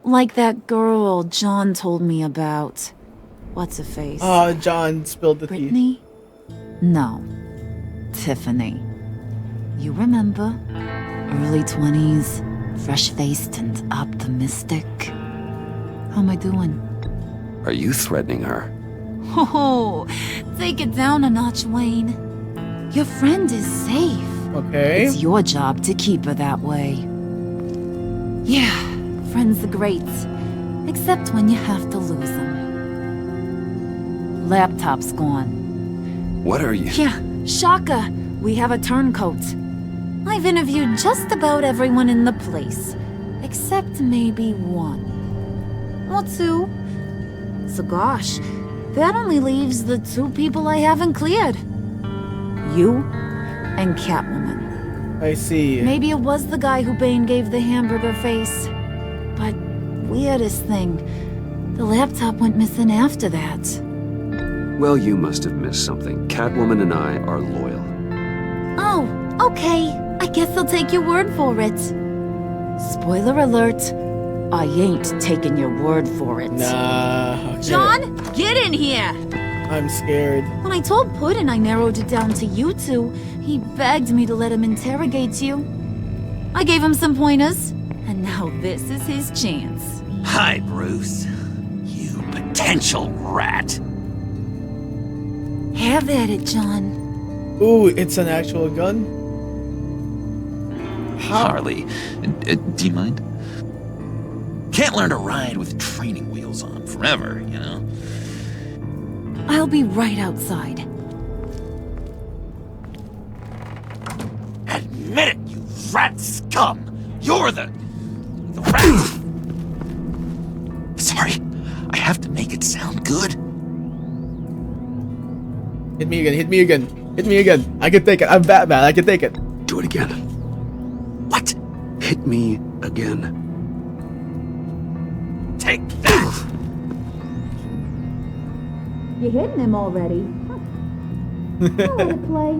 Like that girl John told me about. What's her face? Oh, John spilled the tea. Brittany? No. Tiffany. You remember? Early 20s, fresh-faced and optimistic. How am I doing? Are you threatening her? Oh, take it down a notch, Wayne. Your friend is safe. Okay. It's your job to keep her that way. Yeah, friends are great. Except when you have to lose them. Laptop's gone. What are you? Yeah, shocker. We have a turncoat. I've interviewed just about everyone in the place. Except maybe one. Or two. So gosh, that only leaves the two people I haven't cleared. You and Catwoman. I see. Maybe it was the guy who Bane gave the hamburger face. But weirdest thing, the laptop went missing after that. Well, you must have missed something. Catwoman and I are loyal. Oh, okay. I guess I'll take your word for it. Spoiler alert. I ain't taking your word for it. Nah. Okay. John, get in here! I'm scared. When I told Puddin' I narrowed it down to you two, he begged me to let him interrogate you. I gave him some pointers, and now this is his chance. Hi, Bruce. You potential rat. Have at it, John. Ooh, it's an actual gun? How? Harley, do you mind? Can't learn to ride with training wheels on forever, you know? I'll be right outside. Admit it, you rat scum! You're the rat! Sorry, I have to make it sound good. Hit me again, hit me again, hit me again. I can take it. I'm Batman, I can take it. Do it again. What? Hit me again. Take that! You're hitting him already. I'll let it play.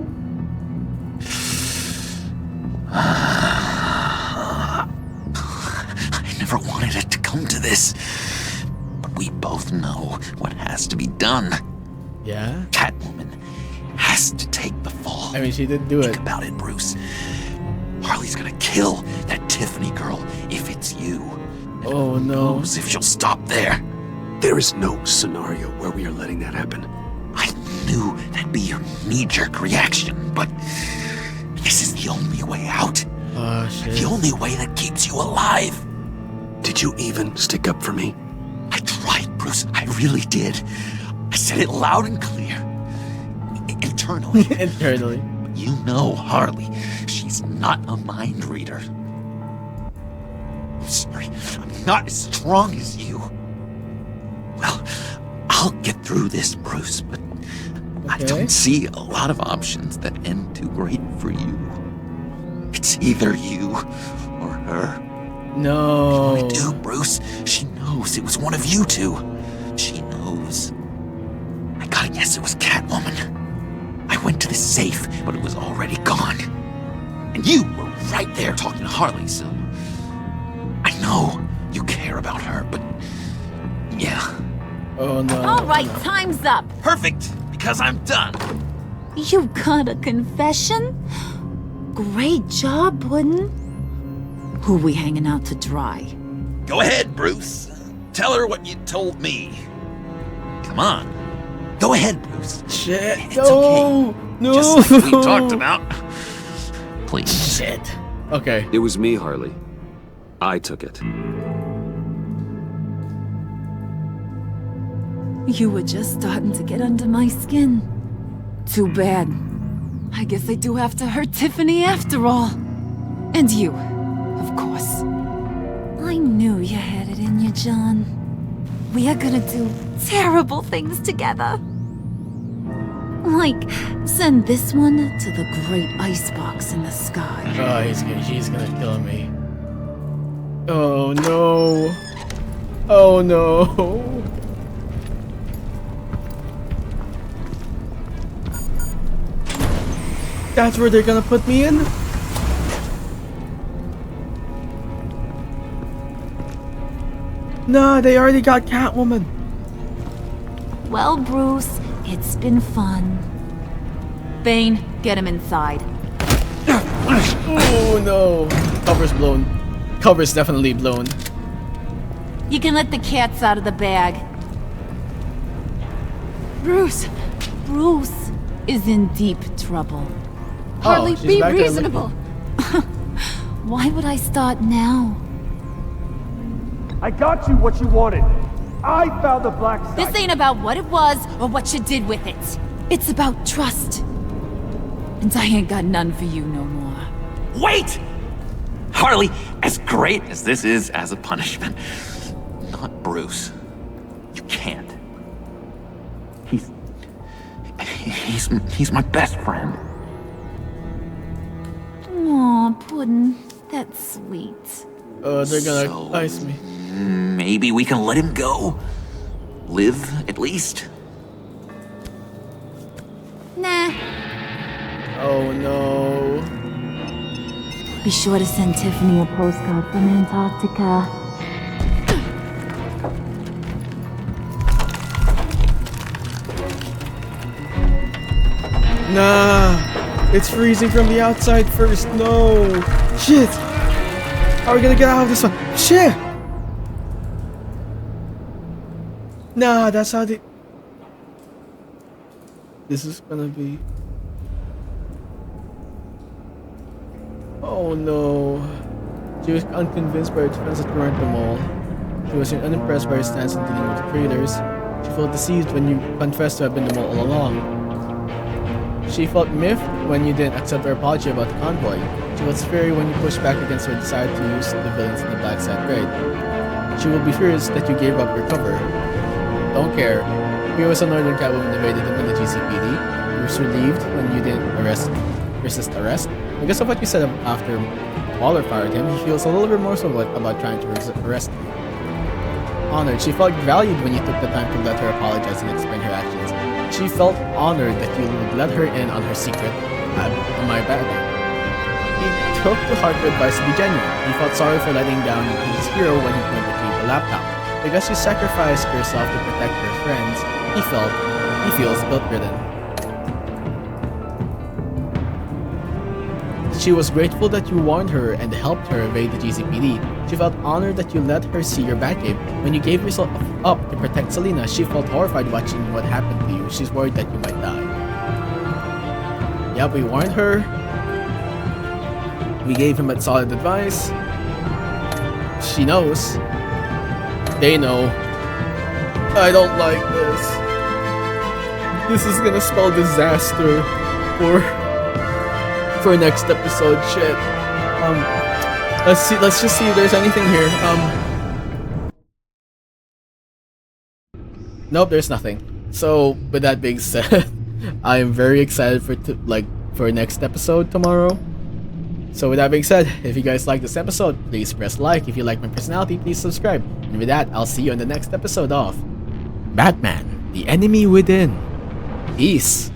I never wanted it to come to this. But we both know what has to be done. Yeah? Catwoman has to take the fall. I mean, she did do it. Think about it, Bruce. Harley's gonna kill that Tiffany girl if it's you. Oh no. Who knows if she'll stop there? There is no scenario where we are letting that happen. I knew that'd be your knee-jerk reaction, but this is the only way out. Oh shit. The only way that keeps you alive. Did you even stick up for me? I tried, Bruce. I really did. I said it loud and clear. Internally. Internally. But you know Harley. She's not a mind reader. I'm sorry. I'm not as strong as you. Well, I'll get through this, Bruce, but I don't see a lot of options that end too great for you. It's either you or her. No. What do I do, Bruce? She knows it was one of you two. She knows. I gotta guess it was Catwoman. I went to the safe, but it was already gone. And you were right there talking to Harley, so... I know you care about her, but... yeah. Oh no. All right, time's up. Perfect, because I'm done. You got a confession? Great job, Puddin'. Who we hanging out to dry? Go ahead, Bruce. Tell her what you told me. Come on. Go ahead, Bruce. Shit. It's no. okay. No. Just like we talked about. Please. Shit. Okay. It was me, Harley. I took it. You were just starting to get under my skin. Too bad. I guess I do have to hurt Tiffany after all. And you, of course. I knew you had it in you, John. We are gonna do terrible things together. Like, send this one to the great icebox in the sky. Oh, she's gonna kill me. Oh no. Oh no. That's where they're gonna put me in? Nah, they already got Catwoman. Well, Bruce, it's been fun. Bane, get him inside. Oh no! Cover's blown. Cover's definitely blown. You can let the cats out of the bag. Bruce! Bruce is in deep trouble. Harley, she's be back there reasonable. Why would I start now? I got you what you wanted. I found the black site. This ain't about what it was or what you did with it. It's about trust. And I ain't got none for you no more. Wait! Harley, as great as this is as a punishment, not Bruce. You can't. He's my best friend. Aw, Puddin'. That's sweet. They're gonna ice me. Maybe we can let him go? Live, at least? Nah. Oh no. Be sure to send Tiffany a postcard from Antarctica. Nah. It's freezing from the outside first. No. Shit. How are we gonna get out of this one? Shit. Nah, that's how they... This is gonna be... Oh no. She was unconvinced by her defense that weren't the mall. She was unimpressed by her stance in dealing with the traders. She felt deceived when you confessed to have been the mall all along. She felt miffed when you didn't accept her apology about the convoy. She was furious when you pushed back against her desire to use the villains in the Black Site raid. She will be furious that you gave up your cover. Don't care. Here was a northern Catwoman invaded him in the GCPD. He was relieved when you didn't resist arrest. Because of what you said after Waller fired him, he feels a little remorseful about trying to arrest you. Honored, she felt valued when you took the time to let her apologize and explain her actions. She felt honored that you would let her in on her secret on my bad. He took to heart your advice to be genuine. He felt sorry for letting down his hero when he couldn't retrieve the laptop. Because you sacrificed yourself to protect your friends, he feels guilt-ridden. She was grateful that you warned her and helped her evade the GCPD. She felt honored that you let her see your Batcave. When you gave yourself up to protect Selena, she felt horrified watching what happened to you. She's worried that you might die. Yep, we warned her. We gave him solid advice. She knows. They know. I don't like this. This is gonna spell disaster for next episode. Shit. Let's just see if there's anything here. Nope, there's nothing. So with that being said, I am very excited for next episode tomorrow. So with that being said, if you guys like this episode, please press like. If you like my personality, please subscribe. And with that, I'll see you on the next episode of Batman: The Enemy Within. Peace.